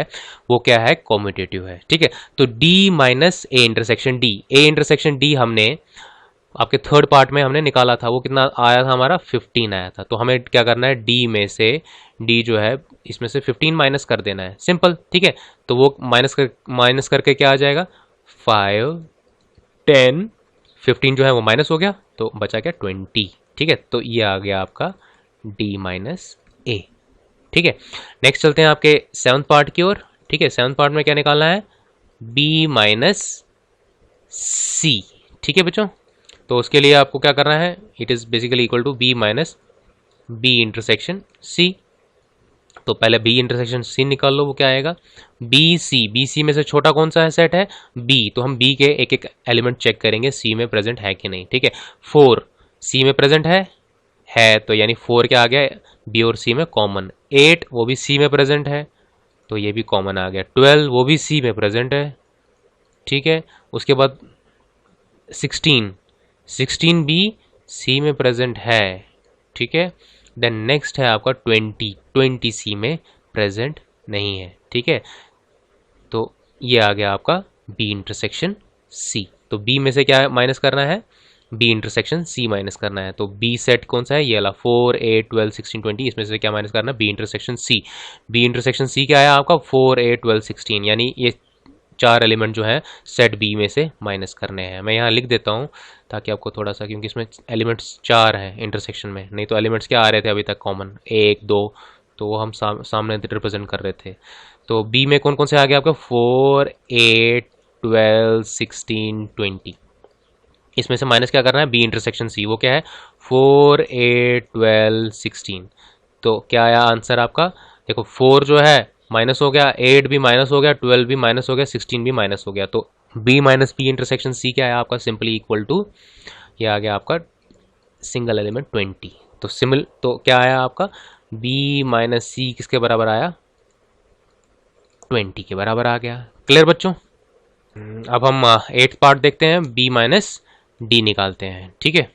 वो क्या है, कॉम्यूटेटिव है। ठीक है, तो D minus A intersection D, A intersection D हमने आपके थर्ड पार्ट में हमने निकाला था, वो कितना आया था हमारा 15 आया था। तो हमें क्या करना है, डी में से डी जो है इसमें से 15 माइनस कर देना है, सिंपल। ठीक है, तो वो माइनस करके क्या आ जाएगा 5 10 15 जो है वो माइनस हो गया तो बचा क्या 20। ठीक है, तो ये आ गया आपका डी माइनस ए। ठीक है, नेक्स्ट चलते हैं आपके सेवंथ पार्ट की ओर। ठीक है, सेवंथ पार्ट में क्या निकालना है, बी माइनस सी। ठीक है बच्चों, तो उसके लिए आपको क्या करना है, it is basically equal to B minus B intersection C. तो पहले बी इंटरसेक्शन सी निकाल लो, वो क्या आएगा, बी सी। बी सी में से छोटा कौन सा है सेट है, बी, तो हम बी के एक एक एलिमेंट चेक करेंगे सी में प्रेजेंट है कि नहीं। ठीक है, 4 सी में प्रेजेंट है तो यानी 4 क्या आ गया बी और सी में कॉमन। 8 वो भी सी में प्रेजेंट है तो ये भी कॉमन आ गया। 12 वो भी सी में प्रेजेंट है। ठीक है, उसके बाद 16 भी सी में प्रेजेंट है। ठीक है, देन नेक्स्ट है आपका 20 सी में प्रेजेंट नहीं है। ठीक है, तो ये आ गया आपका बी इंटरसेक्शन सी। तो बी में से क्या माइनस करना है, बी इंटरसेक्शन सी माइनस करना है। तो बी सेट कौन सा है, ये वाला 4 8 12 16 20, इसमें से क्या माइनस करना है, B intersection C. B intersection C क्या है आपका 4 8 12 16, यानी ये 4 एलिमेंट जो है सेट बी में से माइनस करने हैं। मैं यहाँ लिख देता हूँ ताकि आपको थोड़ा सा, क्योंकि इसमें एलिमेंट्स 4 हैं इंटरसेक्शन में, नहीं तो एलिमेंट्स क्या आ रहे थे अभी तक कॉमन 1 2, तो वो हम सामने रिप्रेजेंट कर रहे थे। तो बी में कौन कौन से आ गए आपके 4 8 12 16 20, इसमें से माइनस क्या करना है, बी इंटरसेक्शन सी, वो क्या है 4 8 12 16। तो क्या आया आंसर आपका, देखो 4 जो है माइनस हो गया, 8 भी माइनस हो गया, 12 भी माइनस हो गया, 16 भी माइनस हो गया। तो B minus B intersection C क्या है आपका, सिंपली इक्वल टू, ये आ गया आपका सिंगल एलिमेंट 20। तो क्या आया आपका बी माइनस सी किसके बराबर आया, 20 के बराबर आ गया। क्लियर बच्चों? अब हम 8th पार्ट देखते हैं, बी माइनस डी निकालते हैं। ठीक है,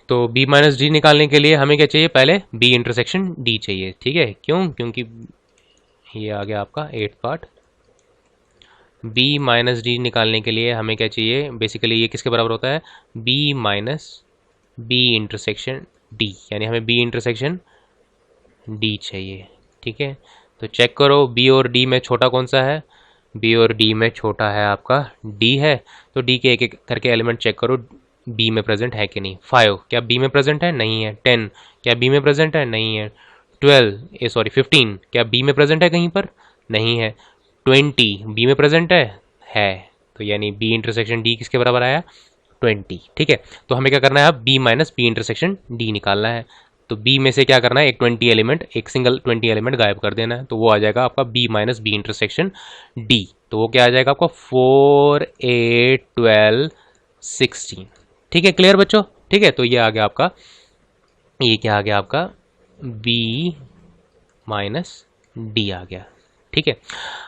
तो बी माइनस डी निकालने के लिए हमें क्या चाहिए, पहले बी इंटरसेक्शन डी चाहिए। ठीक है, क्यों, क्योंकि ये आ गया आपका 8th part. B minus D निकालने के लिए हमें क्या चाहिए, बेसिकली ये किसके बराबर होता है, B minus B intersection D, यानी हमें बी इंटरसेक्शन डी चाहिए। ठीक है, तो चेक करो बी और डी में छोटा कौन सा है, बी और डी में छोटा है आपका डी है। तो डी के एक एक करके एलिमेंट चेक करो बी में प्रेजेंट है कि नहीं। 5 क्या बी में प्रेजेंट है, नहीं है। 10 क्या बी में प्रेजेंट है, नहीं है। 15 क्या बी में प्रेजेंट है कहीं पर, नहीं है। 20 बी में प्रेजेंट है। तो यानी बी इंटरसेक्शन डी किसके बराबर आया 20। ठीक है, तो हमें क्या करना है, B minus B intersection D निकालना है। तो बी में से क्या करना है, एक सिंगल 20 एलिमेंट गायब कर देना है। तो वो आ जाएगा आपका B minus B intersection D. तो वो क्या आ जाएगा आपका 4 8 12 16। ठीक है, क्लियर बच्चों? ठीक है, तो ये आ गया आपका, ये क्या आ गया आपका बी माइनस डी आ गया। ठीक है,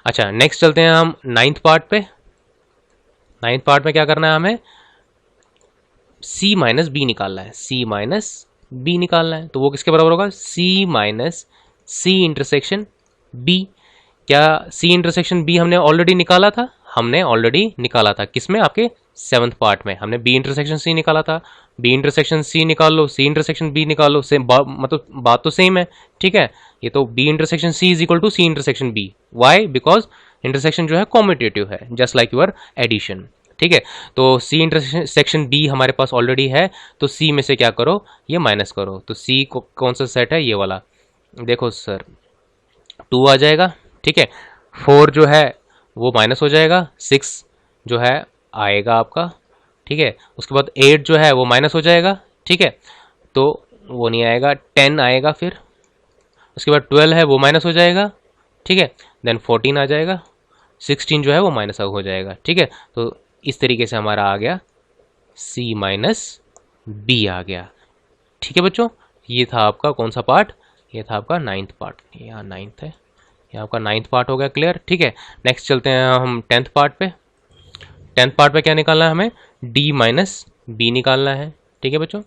अच्छा नेक्स्ट चलते हैं हम 9th पार्ट पे। 9th पार्ट में क्या करना है, हमें सी माइनस बी निकालना है। सी माइनस बी निकालना है, तो वो किसके बराबर होगा, सी माइनस सी इंटरसेक्शन बी। क्या सी इंटरसेक्शन बी हमने ऑलरेडी निकाला था, हमने ऑलरेडी निकाला था किसमें, आपके 7th पार्ट में हमने बी इंटरसेक्शन सी निकाला था। बी इंटरसेक्शन सी निकाल लो, सी इंटरसेक्शन बी निकाल लो, सेम मतलब बात तो सेम है। ठीक है, ये तो B intersection C is equal to C intersection B. Why, because intersection जो है कॉम्यूटेटिव है, जस्ट लाइक यूर एडिशन। ठीक है, तो सी इंटरसेक्शन बी हमारे पास ऑलरेडी है, तो सी में से क्या करो, ये माइनस करो। तो सी को कौन सा सेट है, ये वाला, देखो सर 2 आ जाएगा। ठीक है, 4 जो है वो माइनस हो जाएगा, 6 जो है आएगा आपका। ठीक है, उसके बाद 8 जो है वो माइनस हो जाएगा। ठीक है, तो वो नहीं आएगा, 10 आएगा, फिर उसके बाद 12 है वो माइनस हो जाएगा। ठीक है, देन 14 आ जाएगा, 16 जो है वो माइनस हो जाएगा। ठीक है, तो इस तरीके से हमारा आ गया सी माइनस बी आ गया। ठीक है बच्चों, ये था आपका कौन सा पार्ट, ये था आपका 9th पार्ट। यहाँ 9th है, ये आपका 9th पार्ट हो गया क्लियर। ठीक है, नेक्स्ट चलते हैं हम 10th पार्ट पे। टेंथ पार्ट में क्या निकालना है हमें, डी माइनस बी निकालना है। ठीक है बच्चों,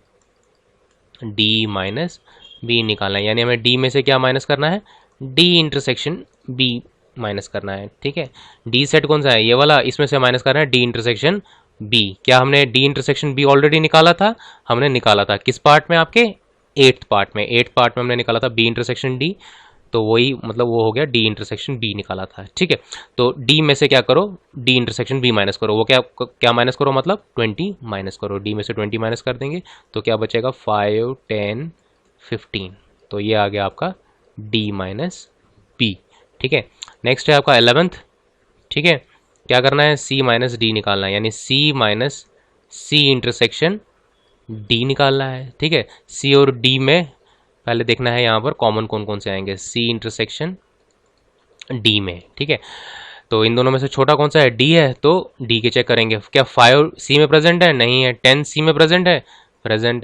डी माइनस बी निकालना है, यानी हमें डी में से क्या माइनस करना है, डी इंटरसेक्शन बी माइनस करना है। ठीक है, डी सेट कौन सा है, ये वाला, इसमें से माइनस करना है डी इंटरसेक्शन बी। क्या हमने डी इंटरसेक्शन बी ऑलरेडी निकाला था, हमने निकाला था किस पार्ट में, आपके एट्थ पार्ट में, एट्थ पार्ट में हमने निकाला था बी इंटरसेक्शन डी, तो वही मतलब वो हो गया डी इंटरसेक्शन बी निकाला था। ठीक है, तो डी में से क्या करो, डी इंटरसेक्शन बी माइनस करो, वो क्या क्या माइनस करो, मतलब 20 माइनस करो, डी में से 20 माइनस कर देंगे तो क्या बचेगा 5 10 15, तो ये आ गया आपका डी माइनस बी। ठीक है, नेक्स्ट है आपका 11th। ठीक है, क्या करना है, सी माइनस डी निकालना है, यानी सी माइनस सी इंटरसेक्शन डी निकालना है। ठीक है, सी और डी में पहले देखना है यहाँ पर कॉमन कौन कौन से आएंगे, सी इंटरसेक्शन डी में। ठीक है, तो इन दोनों में से छोटा कौन सा है, डी है, तो डी के चेक करेंगे, क्या 5 सी में प्रेजेंट है, नहीं है, 10 सी में प्रेजेंट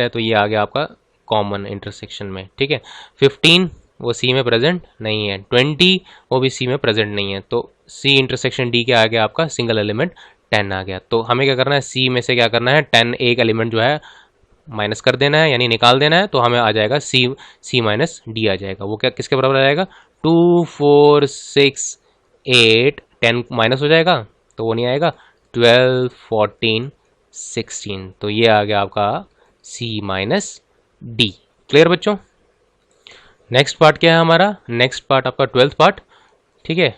है, तो ये आ गया आपका कॉमन इंटरसेक्शन में। ठीक है, 15 वो सी में प्रेजेंट नहीं है, 20 वो भी सी में प्रेजेंट नहीं है, तो सी इंटरसेक्शन डी के आ गया आपका सिंगल एलिमेंट 10 आ गया। तो हमें क्या करना है, सी में से क्या करना है, 10 एक एलिमेंट जो है माइनस कर देना है, यानी निकाल देना है, तो हमें आ जाएगा सी माइनस डी आ जाएगा। वो क्या किसके बराबर आ जाएगा, 2 4 6 8 10 माइनस हो जाएगा, तो वो नहीं आएगा, 12 14 16, तो ये आ गया आपका सी माइनस डी। क्लियर बच्चों, नेक्स्ट पार्ट क्या है हमारा, नेक्स्ट पार्ट आपका 12th पार्ट। ठीक है,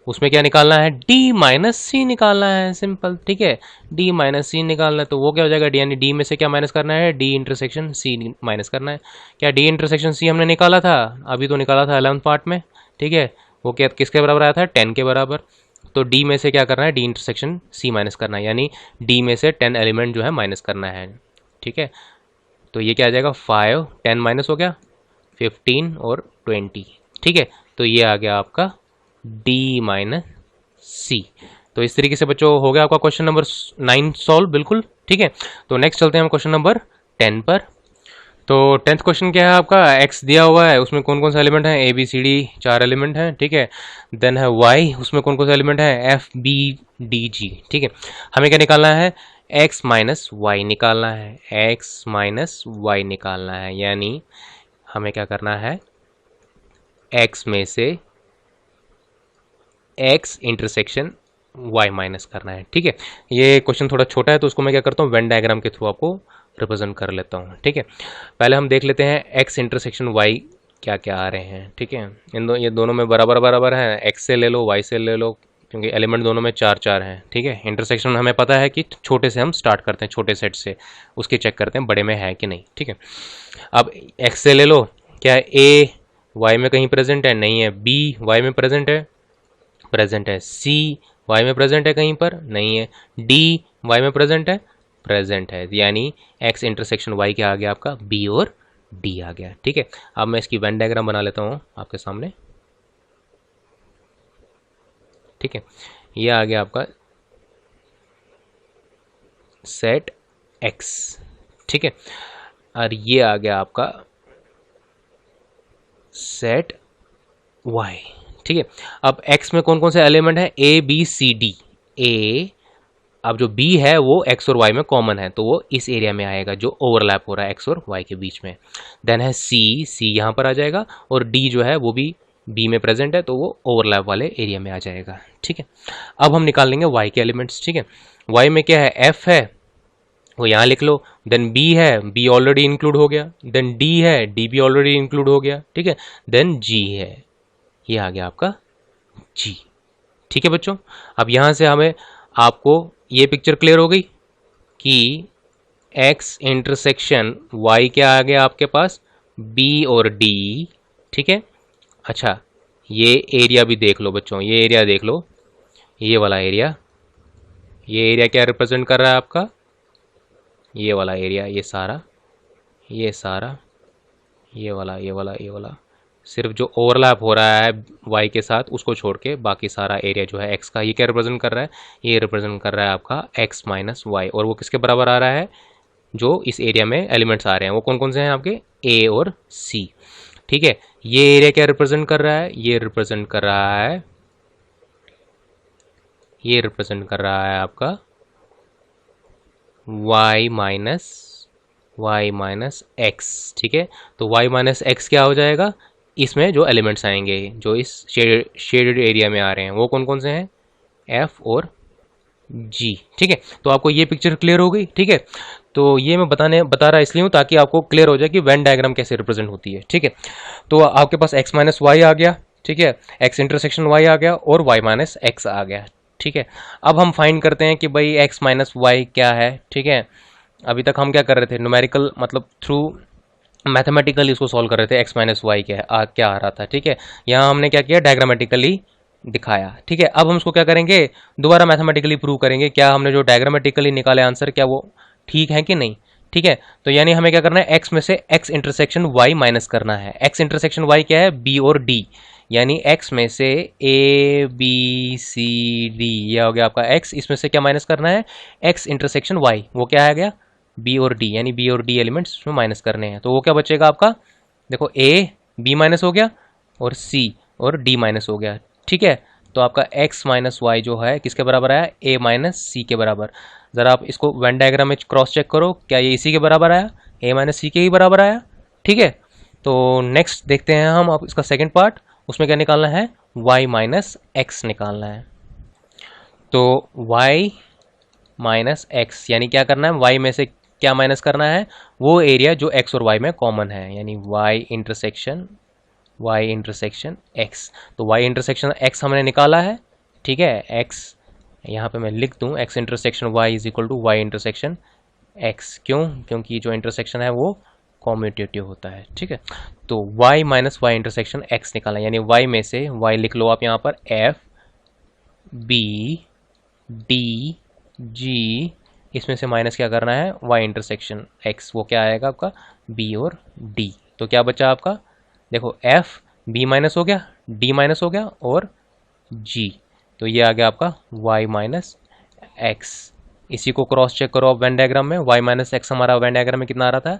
उसमें क्या निकालना है, डी माइनस सी निकालना है, सिंपल। ठीक है, डी माइनस सी निकालना है, तो वो क्या हो जाएगा, डी, यानी डी में से क्या माइनस करना है, डी इंटरसेक्शन सी माइनस करना है। क्या डी इंटरसेक्शन सी हमने निकाला था, अभी तो निकाला था 11th पार्ट में। ठीक है, वो क्या किसके बराबर आया था, 10 के बराबर, तो डी में से क्या करना है, डी इंटरसेक्शन सी माइनस करना है, यानी डी में से 10 एलिमेंट जो है माइनस करना है। ठीक है, तो ये क्या आ जाएगा, 5 10 माइनस हो गया 15 और 20। ठीक है, तो ये आ गया आपका डी माइनस सी। तो इस तरीके से बच्चों हो गया आपका क्वेश्चन नंबर 9 सॉल्व, बिल्कुल। ठीक है, तो नेक्स्ट चलते हैं हम क्वेश्चन नंबर 10 पर। तो 10th क्वेश्चन क्या है आपका, एक्स दिया हुआ है, उसमें कौन कौन से एलिमेंट हैं, A B C D 4 element हैं। ठीक है, देन है वाई, उसमें कौन कौन से एलिमेंट हैं, एफ बी डी जी। ठीक है, हमें क्या निकालना है, एक्स माइनस वाई निकालना है, एक्स माइनस वाई निकालना है, यानी हमें क्या करना है, एक्स में से एक्स इंटरसेक्शन वाई माइनस करना है। ठीक है, ये क्वेश्चन थोड़ा छोटा है, तो उसको मैं क्या करता हूँ, वेन डायग्राम के थ्रू आपको रिप्रेजेंट कर लेता हूँ। ठीक है, पहले हम देख लेते हैं एक्स इंटरसेक्शन वाई क्या क्या आ रहे हैं। ठीक है, ये दोनों में बराबर बराबर है, एक्स से ले लो वाई से ले लो, क्योंकि एलिमेंट दोनों में 4 4 हैं। ठीक है, इंटरसेक्शन हमें पता है कि छोटे से हम स्टार्ट करते हैं, छोटे सेट से, उसके चेक करते हैं बड़े में है कि नहीं। ठीक है, अब एक्स से ले लो, क्या ए वाई में कहीं प्रेजेंट है, नहीं है, बी वाई में प्रेजेंट है, सी वाई में प्रेजेंट है कहीं पर, नहीं है, डी वाई में प्रेजेंट है, यानी एक्स इंटरसेक्शन वाई क्या आ गया आपका, बी और डी आ गया। ठीक है, अब मैं इसकी वेन डायग्राम बना लेता हूँ आपके सामने। ठीक है, ये आ गया आपका सेट एक्स। ठीक है, और ये आ गया आपका सेट वाई। ठीक है, अब x में कौन कौन से एलिमेंट है, ए बी सी डी, ए, अब जो b है वो x और y में कॉमन है, तो वो इस एरिया में आएगा जो ओवरलैप हो रहा है x और y के बीच में। देन है c यहाँ पर आ जाएगा, और d जो है वो भी b में प्रेजेंट है, तो वो ओवरलैप वाले एरिया में आ जाएगा। ठीक है, अब हम निकाल लेंगे y के एलिमेंट्स। ठीक है, y में क्या है, f है, वो यहाँ लिख लो, देन b है, b ऑलरेडी इंक्लूड हो गया, देन d है, d भी ऑलरेडी इंक्लूड हो गया। ठीक है, देन g है, ये आ गया आपका g। ठीक है बच्चों, अब यहां से हमें आपको ये पिक्चर क्लियर हो गई कि x इंटरसेक्शन y क्या आ गया आपके पास, b और d। ठीक है, अच्छा ये एरिया भी देख लो बच्चों, ये एरिया देख लो, ये वाला एरिया, ये एरिया क्या रिप्रेजेंट कर रहा है आपका, ये वाला एरिया, ये सारा, ये सारा, ये वाला, ये वाला, ये वाला, सिर्फ जो ओवरलैप हो रहा है y के साथ उसको छोड़ के बाकी सारा एरिया जो है x का, ये क्या रिप्रेजेंट कर रहा है, ये रिप्रेजेंट कर रहा है आपका x माइनस वाई, और वो किसके बराबर आ रहा है, जो इस एरिया में एलिमेंट्स आ रहे हैं वो कौन कौन से हैं आपके, a और c। ठीक है, ये एरिया क्या रिप्रेजेंट कर रहा है, ये रिप्रेजेंट कर रहा है ये रिप्रेजेंट कर रहा है आपका y माइनस एक्स। ठीक है, तो y माइनस एक्स क्या हो जाएगा, इसमें जो एलिमेंट्स आएंगे जो इस शेडेड एरिया में आ रहे हैं वो कौन कौन से हैं, f और g। ठीक है, तो आपको ये पिक्चर क्लियर हो गई। ठीक है, तो ये मैं बता रहा इसलिए हूँ ताकि आपको क्लियर हो जाए कि वेन डायग्राम कैसे रिप्रेजेंट होती है। ठीक है, तो आपके पास x माइनस वाई आ गया। ठीक है, x इंटरसेक्शन y आ गया और y माइनस एक्स आ गया। ठीक है, अब हम फाइंड करते हैं कि भाई x माइनस वाई क्या है। ठीक है, अभी तक हम क्या कर रहे थे, न्यूमेरिकल मतलब थ्रू मैथमेटिकली इसको सॉल्व कर रहे थे, x माइनस वाई क्या आ रहा था। ठीक है, यहाँ हमने क्या किया, डायग्रामेटिकली दिखाया। ठीक है, अब हम उसको क्या करेंगे, दोबारा मैथमेटिकली प्रूव करेंगे क्या हमने जो डायग्रामेटिकली निकाले आंसर क्या वो ठीक है कि नहीं। ठीक है, तो यानी हमें क्या करना है, x में से x इंटरसेक्शन y माइनस करना है। x इंटरसेक्शन y क्या है, b और d, यानी x में से a b c d, यह हो गया आपका x, इसमें से क्या माइनस करना है, x इंटरसेक्शन y, वो क्या आ गया, b और d, यानी b और d एलिमेंट्स इसमें माइनस करने हैं। तो वो क्या बचेगा आपका, देखो a b माइनस हो गया और c और d माइनस हो गया। ठीक है, तो आपका x माइनस वाई जो है किसके बराबर आया, a माइनस सी के बराबर। ज़रा आप इसको वेन डायग्राम में क्रॉस चेक करो, क्या ये इसी के बराबर आया, a माइनस सी के ही बराबर आया। ठीक है, तो नेक्स्ट देखते हैं हम अब इसका सेकंड पार्ट, उसमें क्या निकालना है, y माइनस एक्स निकालना है। तो y माइनस एक्स यानी क्या करना है, y में से क्या माइनस करना है, वो एरिया जो x और y में कॉमन है, यानी y इंटरसेक्शन x। तो y इंटरसेक्शन x हमने निकाला है। ठीक है, x यहाँ पे मैं लिख दूँ, x intersection y is equal to Y intersection x। क्यों, क्योंकि जो इंटरसेक्शन है वो कॉम्यूटेटिव होता है। ठीक है, तो y minus Y intersection x निकाला, यानी y में से y लिख लो आप यहाँ पर, f b d g, इसमें से माइनस क्या करना है, y इंटरसेक्शन x, वो क्या आएगा आपका b और d। तो क्या बचा आपका, देखो f b माइनस हो गया, d माइनस हो गया और g, तो ये आ गया आपका y माइनस एक्स। इसी को क्रॉस चेक करो आप वेन डायग्राम में, y माइनस एक्स हमारा वेन डायग्राम में कितना आ रहा था,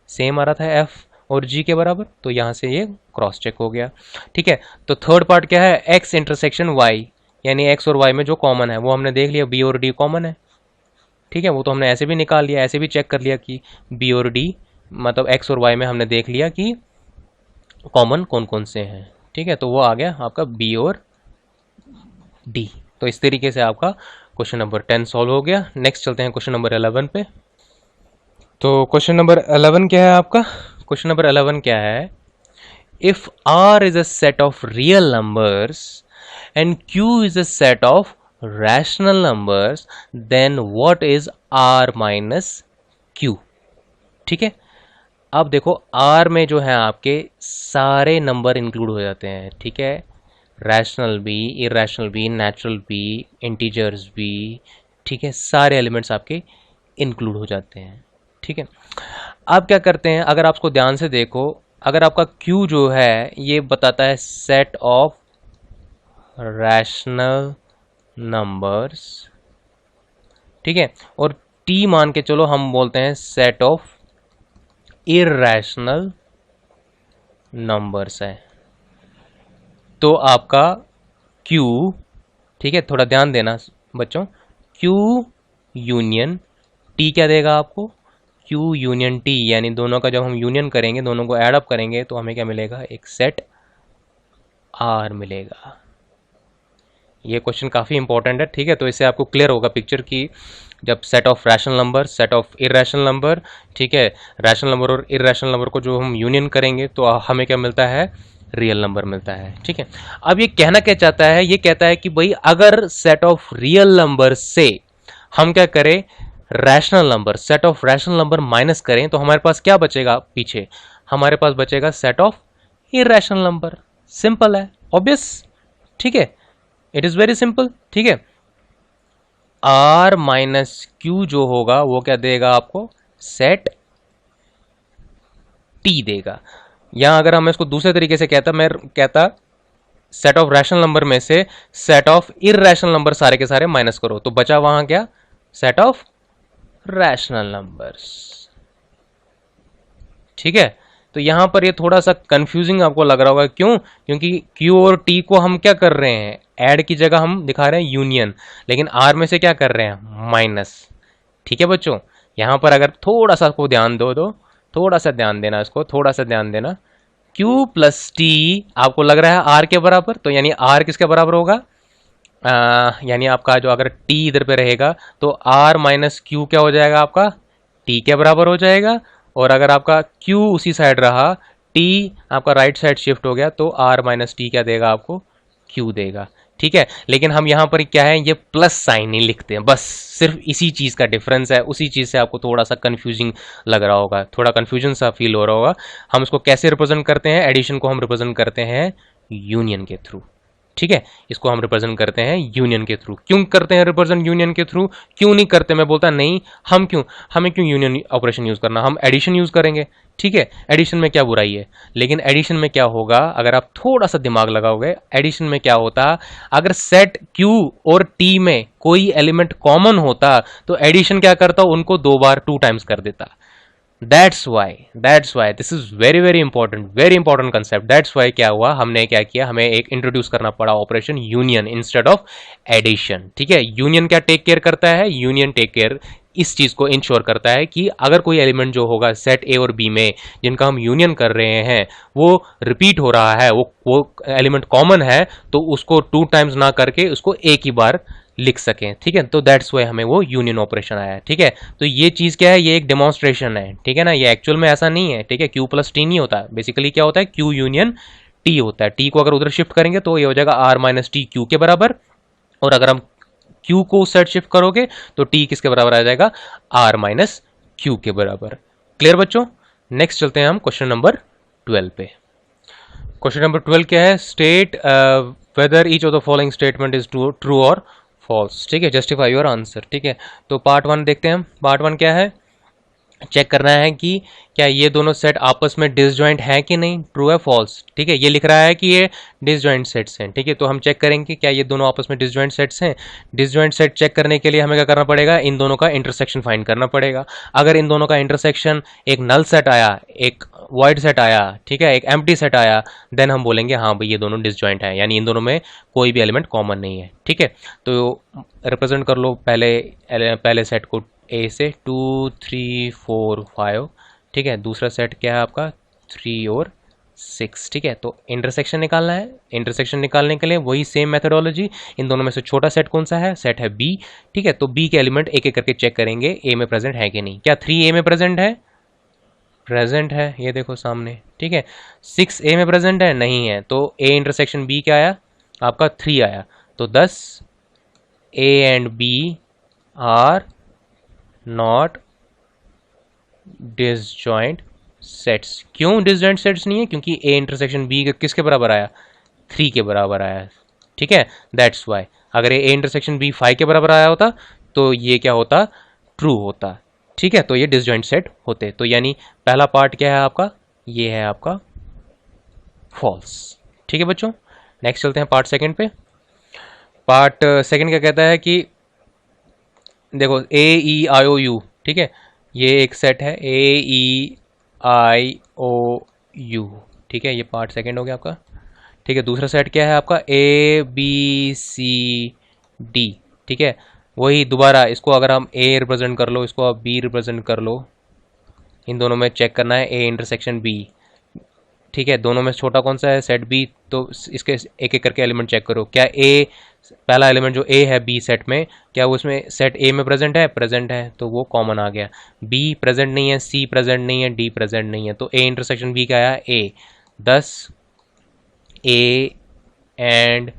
सेम आ रहा था f और g के बराबर, तो यहाँ से ये क्रॉस चेक हो गया। ठीक है, तो थर्ड पार्ट क्या है, x इंटरसेक्शन y, यानी x और y में जो कॉमन है वो हमने देख लिया, b और d कॉमन है। ठीक है, वो तो हमने ऐसे भी निकाल लिया, ऐसे भी चेक कर लिया कि b और d मतलब x और y में हमने देख लिया कि कॉमन कौन कौन से हैं। ठीक है, तो वो आ गया आपका b और d। तो इस तरीके से आपका क्वेश्चन नंबर 10 सॉल्व हो गया। नेक्स्ट चलते हैं क्वेश्चन नंबर 11 पे। तो क्वेश्चन नंबर 11 क्या है आपका, क्वेश्चन नंबर 11 क्या है, if r is a set of real numbers and q is a set of rational numbers, then what is r minus q। ठीक है, अब देखो r में जो है आपके सारे नंबर इंक्लूड हो जाते हैं। ठीक है, रैशनल भी, इरेशनल भी, नेचुरल भी, इंटीजर्स भी। ठीक है, सारे एलिमेंट्स आपके इंक्लूड हो जाते हैं। ठीक है, अब क्या करते हैं, अगर आप उसको ध्यान से देखो, अगर आपका Q जो है ये बताता है सेट ऑफ रैशनल नंबर्स। ठीक है, और T मान के चलो हम बोलते हैं सेट ऑफ इरेशनल नंबर्स है। तो आपका Q, ठीक है, थोड़ा ध्यान देना बच्चों, Q यूनियन T क्या देगा आपको, Q यूनियन T, यानी दोनों का जब हम यूनियन करेंगे, दोनों को ऐड अप करेंगे तो हमें क्या मिलेगा, एक सेट R मिलेगा। ये क्वेश्चन काफ़ी इंपॉर्टेंट है। ठीक है, तो इससे आपको क्लियर होगा पिक्चर की जब set of rational number, set of irrational number, ठीक है, रैशनल नंबर और इरेशनल नंबर को जो हम यूनियन करेंगे तो हमें क्या मिलता है, रियल नंबर मिलता है। ठीक है, अब ये कहना क्या चाहता है, ये कहता है कि भाई अगर सेट ऑफ रियल नंबर से हम क्या करें, rational number, set of rational number minus करें तो हमारे पास क्या बचेगा पीछे, हमारे पास बचेगा set of irrational number. Simple है, ऑब्वियस। ठीक है, इट इज वेरी सिंपल। ठीक है, आर माइनस क्यू जो होगा वो क्या देगा आपको, सेट टी देगा। यहां अगर हम इसको दूसरे तरीके से कहता, मैं कहता सेट ऑफ रैशनल नंबर में से सेट ऑफ इरेशनल नंबर सारे के सारे माइनस करो, तो बचा वहां क्या, सेट ऑफ रैशनल नंबर्स। ठीक है, तो तो यहाँ पर ये थोड़ा सा कंफ्यूजिंग आपको लग रहा होगा, क्यों? क्योंकि Q और T को हम क्या कर रहे हैं, ऐड की जगह हम दिखा रहे हैं यूनियन, लेकिन R में से क्या कर रहे हैं, माइनस। ठीक है बच्चों, यहाँ पर अगर थोड़ा सा आपको ध्यान दो तो थोड़ा सा ध्यान देना, इसको थोड़ा सा ध्यान देना। Q प्लस T आपको लग रहा है R के बराबर, तो यानी R किसके बराबर होगा, यानी आपका जो अगर T इधर पे रहेगा तो R माइनस Q क्या हो जाएगा, आपका T के बराबर हो जाएगा। और अगर आपका Q उसी साइड रहा, T आपका राइट साइड शिफ्ट हो गया, तो R माइनस T क्या देगा आपको, Q देगा। ठीक है, लेकिन हम यहाँ पर क्या है, ये प्लस साइन ही लिखते हैं, बस सिर्फ इसी चीज़ का डिफरेंस है। उसी चीज़ से आपको थोड़ा सा कंफ्यूजिंग लग रहा होगा, थोड़ा कंफ्यूजन सा फील हो रहा होगा। हम इसको कैसे रिप्रेजेंट करते हैं, एडिशन को हम रिप्रेजेंट करते हैं यूनियन के थ्रू। ठीक है, इसको हम रिप्रेजेंट करते हैं यूनियन के थ्रू। क्यों करते हैं रिप्रेजेंट यूनियन के थ्रू, क्यों नहीं करते, मैं बोलता नहीं, हमें क्यों यूनियन ऑपरेशन यूज करना, हम एडिशन यूज करेंगे। ठीक है, एडिशन में क्या बुराई है, लेकिन एडिशन में क्या होगा, अगर आप थोड़ा सा दिमाग लगाओगे, एडिशन में क्या होता, अगर सेट Q और T में कोई एलिमेंट कॉमन होता तो एडिशन क्या करता, उनको 2 बार 2 टाइम्स कर देता। That's why this is very important concept. That's why क्या हुआ, हमने क्या किया, हमें एक इंट्रोड्यूस करना पड़ा operation union instead of addition. ठीक है, यूनियन क्या टेक केयर करता है, यूनियन टेक केयर इस चीज को इंश्योर करता है कि अगर कोई एलिमेंट जो होगा सेट ए और बी में जिनका हम यूनियन कर रहे हैं वो रिपीट हो रहा है, वो एलिमेंट कॉमन है, तो उसको 2 टाइम्स ना करके उसको एक ही बार लिख सकें। ठीक है, तो दैट्स वाई हमें वो यूनियन ऑपरेशन आया है। ठीक है, तो ये चीज क्या है, ये एक डेमोन्स्ट्रेशन है। ठीक है ना, ये एक्चुअल में ऐसा नहीं है। ठीक है, Q प्लस T नहीं होता, बेसिकली क्या होता है, Q यूनियन T होता है। T को अगर उधर शिफ्ट करेंगे तो ये हो जाएगा R माइनस T Q के बराबर, और अगर हम Q को उस साइड शिफ्ट करोगे तो T किसके बराबर आ जाएगा, R माइनस Q के बराबर। क्लियर बच्चों, नेक्स्ट चलते हैं हम क्वेश्चन नंबर 12 पे। क्वेश्चन नंबर 12 क्या है, state whether each of the following statement is true और फॉल्स। ठीक है, जस्टिफाई योर आंसर। ठीक है, तो पार्ट 1 देखते हैं हम। पार्ट 1 क्या है, चेक करना है कि क्या ये दोनों सेट आपस में डिसजॉइंट है कि नहीं, ट्रू है फॉल्स। ठीक है, ये लिख रहा है कि ये डिसजॉइंट सेट्स हैं। ठीक है, तो हम चेक करेंगे क्या ये दोनों आपस में डिसजॉइंट सेट्स हैं। डिसजॉइंट सेट चेक करने के लिए हमें क्या करना पड़ेगा, इन दोनों का इंटरसेक्शन फाइंड करना पड़ेगा। अगर इन दोनों का इंटरसेक्शन एक नल सेट आया, एक वॉइड सेट आया, ठीक है, एक एम्प्टी सेट आया, देन हम बोलेंगे हाँ भाई ये दोनों डिसजॉइंट है, यानी इन दोनों में कोई भी एलिमेंट कॉमन नहीं है। ठीक है, तो रिप्रेजेंट कर लो पहले सेट को ए से 2 3 4 5। ठीक है, दूसरा सेट क्या है आपका 3 और 6। ठीक है, तो इंटरसेक्शन निकालना है। इंटरसेक्शन निकालने के लिए वही सेम मेथडोलॉजी, इन दोनों में से छोटा सेट कौन सा है, सेट है बी। ठीक है, तो बी के एलिमेंट एक एक करके चेक करेंगे ए में प्रेजेंट है कि नहीं। क्या 3 ए में प्रेजेंट है, प्रेजेंट है, ये देखो सामने। ठीक है, 6 ए में प्रेजेंट है, नहीं है, तो ए इंटरसेक्शन बी क्या आया आपका 3 आया। तो 10 A and B are not disjoint sets. क्यों डिसजॉइंट सेट्स नहीं है, क्योंकि ए इंटरसेक्शन बी किसके बराबर आया, 3 के बराबर आया। ठीक है, दैट्स वाई। अगर ए इंटरसेक्शन बी 5 के बराबर आया होता तो ये क्या होता, ट्रू होता। ठीक है, तो ये डिसजॉइंट सेट होते। तो यानी पहला पार्ट क्या है आपका, ये है आपका फॉल्स। ठीक है बच्चों, नेक्स्ट चलते हैं पार्ट सेकंड पे। पार्ट सेकंड क्या कहता है कि देखो ए ई आई ओ यू, ठीक है, ये एक सेट है A E I O you. ठीक है, ये पार्ट सेकंड हो गया आपका। ठीक है, दूसरा सेट क्या है आपका ए बी सी डी। ठीक है, वही दोबारा इसको अगर हम ए रिप्रेजेंट कर लो, इसको आप बी रिप्रेजेंट कर लो, इन दोनों में चेक करना है ए इंटरसेक्शन बी। ठीक है, दोनों में छोटा कौन सा है, सेट बी, तो इसके एक एक करके एलिमेंट चेक करो। क्या ए पहला एलिमेंट जो ए है बी सेट में, क्या वो उसमें सेट ए में प्रेजेंट है, प्रेजेंट है, तो वो कॉमन आ गया। बी प्रेजेंट नहीं है, सी प्रेजेंट नहीं है, डी प्रेजेंट नहीं है, तो ए इंटरसेक्शन बी क्या आया, A. 10 A and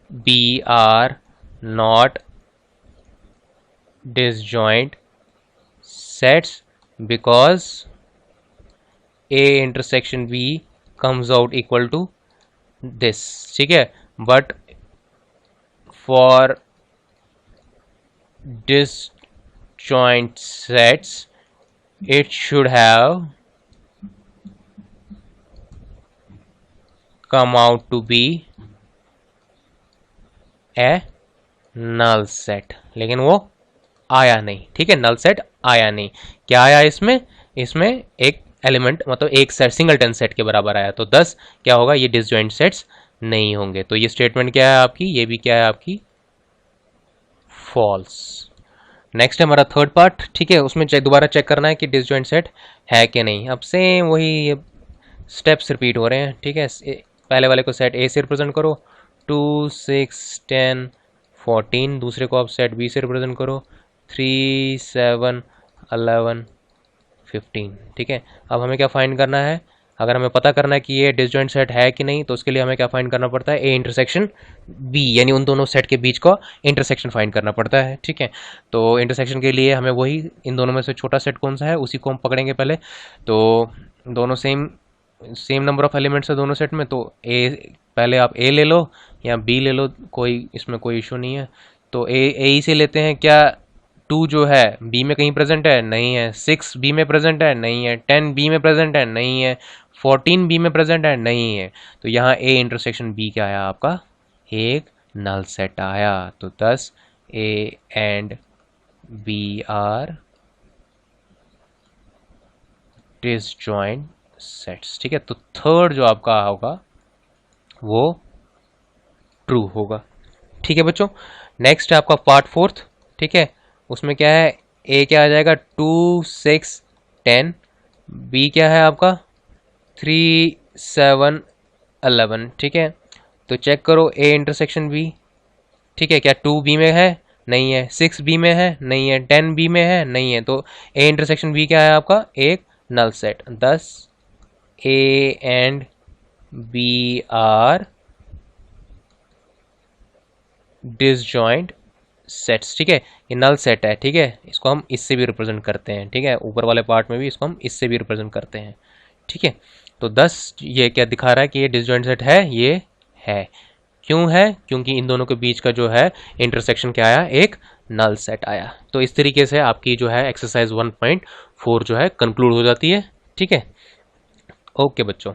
B are not disjoint sets because a intersection b comes out equal to this। ठीक है, but for disjoint sets it should have come out to be a null set, लेकिन वो आया नहीं। ठीक है, null set आया नहीं। क्या आया इसमें, इसमें एक एलिमेंट मतलब एक सेट सिंगलटन सेट के बराबर आया, तो 10 क्या होगा, ये डिसजॉइंट सेट्स नहीं होंगे। तो ये स्टेटमेंट क्या है आपकी, ये भी क्या है आपकी, फॉल्स। नेक्स्ट है हमारा थर्ड पार्ट, ठीक है, उसमें दोबारा चेक करना है कि डिसजॉइंट सेट है कि नहीं। अब सेम वही स्टेप्स रिपीट हो रहे हैं, ठीक है। पहले वाले को सेट ए से रिप्रेजेंट करो, 2 6 10 14। दूसरे को आप सेट बी से रिप्रेजेंट करो, 3 7 11 15, ठीक है। अब हमें क्या फाइंड करना है, अगर हमें पता करना है कि ये डिसजॉइंट सेट है कि नहीं, तो उसके लिए हमें क्या फाइंड करना पड़ता है, ए इंटरसेक्शन बी, यानी उन दोनों सेट के बीच का इंटरसेक्शन फाइंड करना पड़ता है, ठीक है। तो इंटरसेक्शन के लिए हमें वही, इन दोनों में से छोटा सेट कौन सा है उसी को हम पकड़ेंगे पहले। तो दोनों same same number of elements है दोनों सेट में, तो ए, पहले आप ए ले लो या बी ले लो, कोई इसमें कोई इशू नहीं है। तो ए ही से लेते हैं। क्या 2 जो है बी में कहीं प्रेजेंट है, नहीं है। 6 बी में प्रेजेंट है, नहीं है। 10 बी में प्रेजेंट है, नहीं है। 14 बी में प्रेजेंट है, नहीं है। तो यहाँ ए इंटरसेक्शन बी क्या आया आपका, एक नल सेट आया। तो 10 A and B are disjoint sets, ठीक है। तो थर्ड जो आपका होगा वो ट्रू होगा, ठीक है बच्चों। नेक्स्ट है आपका पार्ट फोर्थ, ठीक है। उसमें क्या है, ए क्या आ जाएगा, 2 6 10। बी क्या है आपका, 3 7 11, ठीक है। तो चेक करो ए इंटरसेक्शन बी, ठीक है। क्या 2 बी में है, नहीं है। 6 बी में है, नहीं है। 10 बी में है, नहीं है। तो ए इंटरसेक्शन बी क्या है आपका, एक null set. 10 A and B are disjoint sets, ठीक है। ये नल सेट है, ठीक है। इसको हम इससे भी रिप्रेजेंट करते हैं, ठीक है। ऊपर वाले पार्ट में भी इसको हम इससे भी रिप्रेजेंट करते हैं, ठीक है। तो 10 ये क्या दिखा रहा है कि ये डिसजॉइंट सेट है, ये है। क्यों है, क्योंकि इन दोनों के बीच का जो है इंटरसेक्शन क्या आया, एक नल सेट आया। तो इस तरीके से आपकी जो है एक्सरसाइज 1.4 जो है कंक्लूड हो जाती है, ठीक है। ओके बच्चों।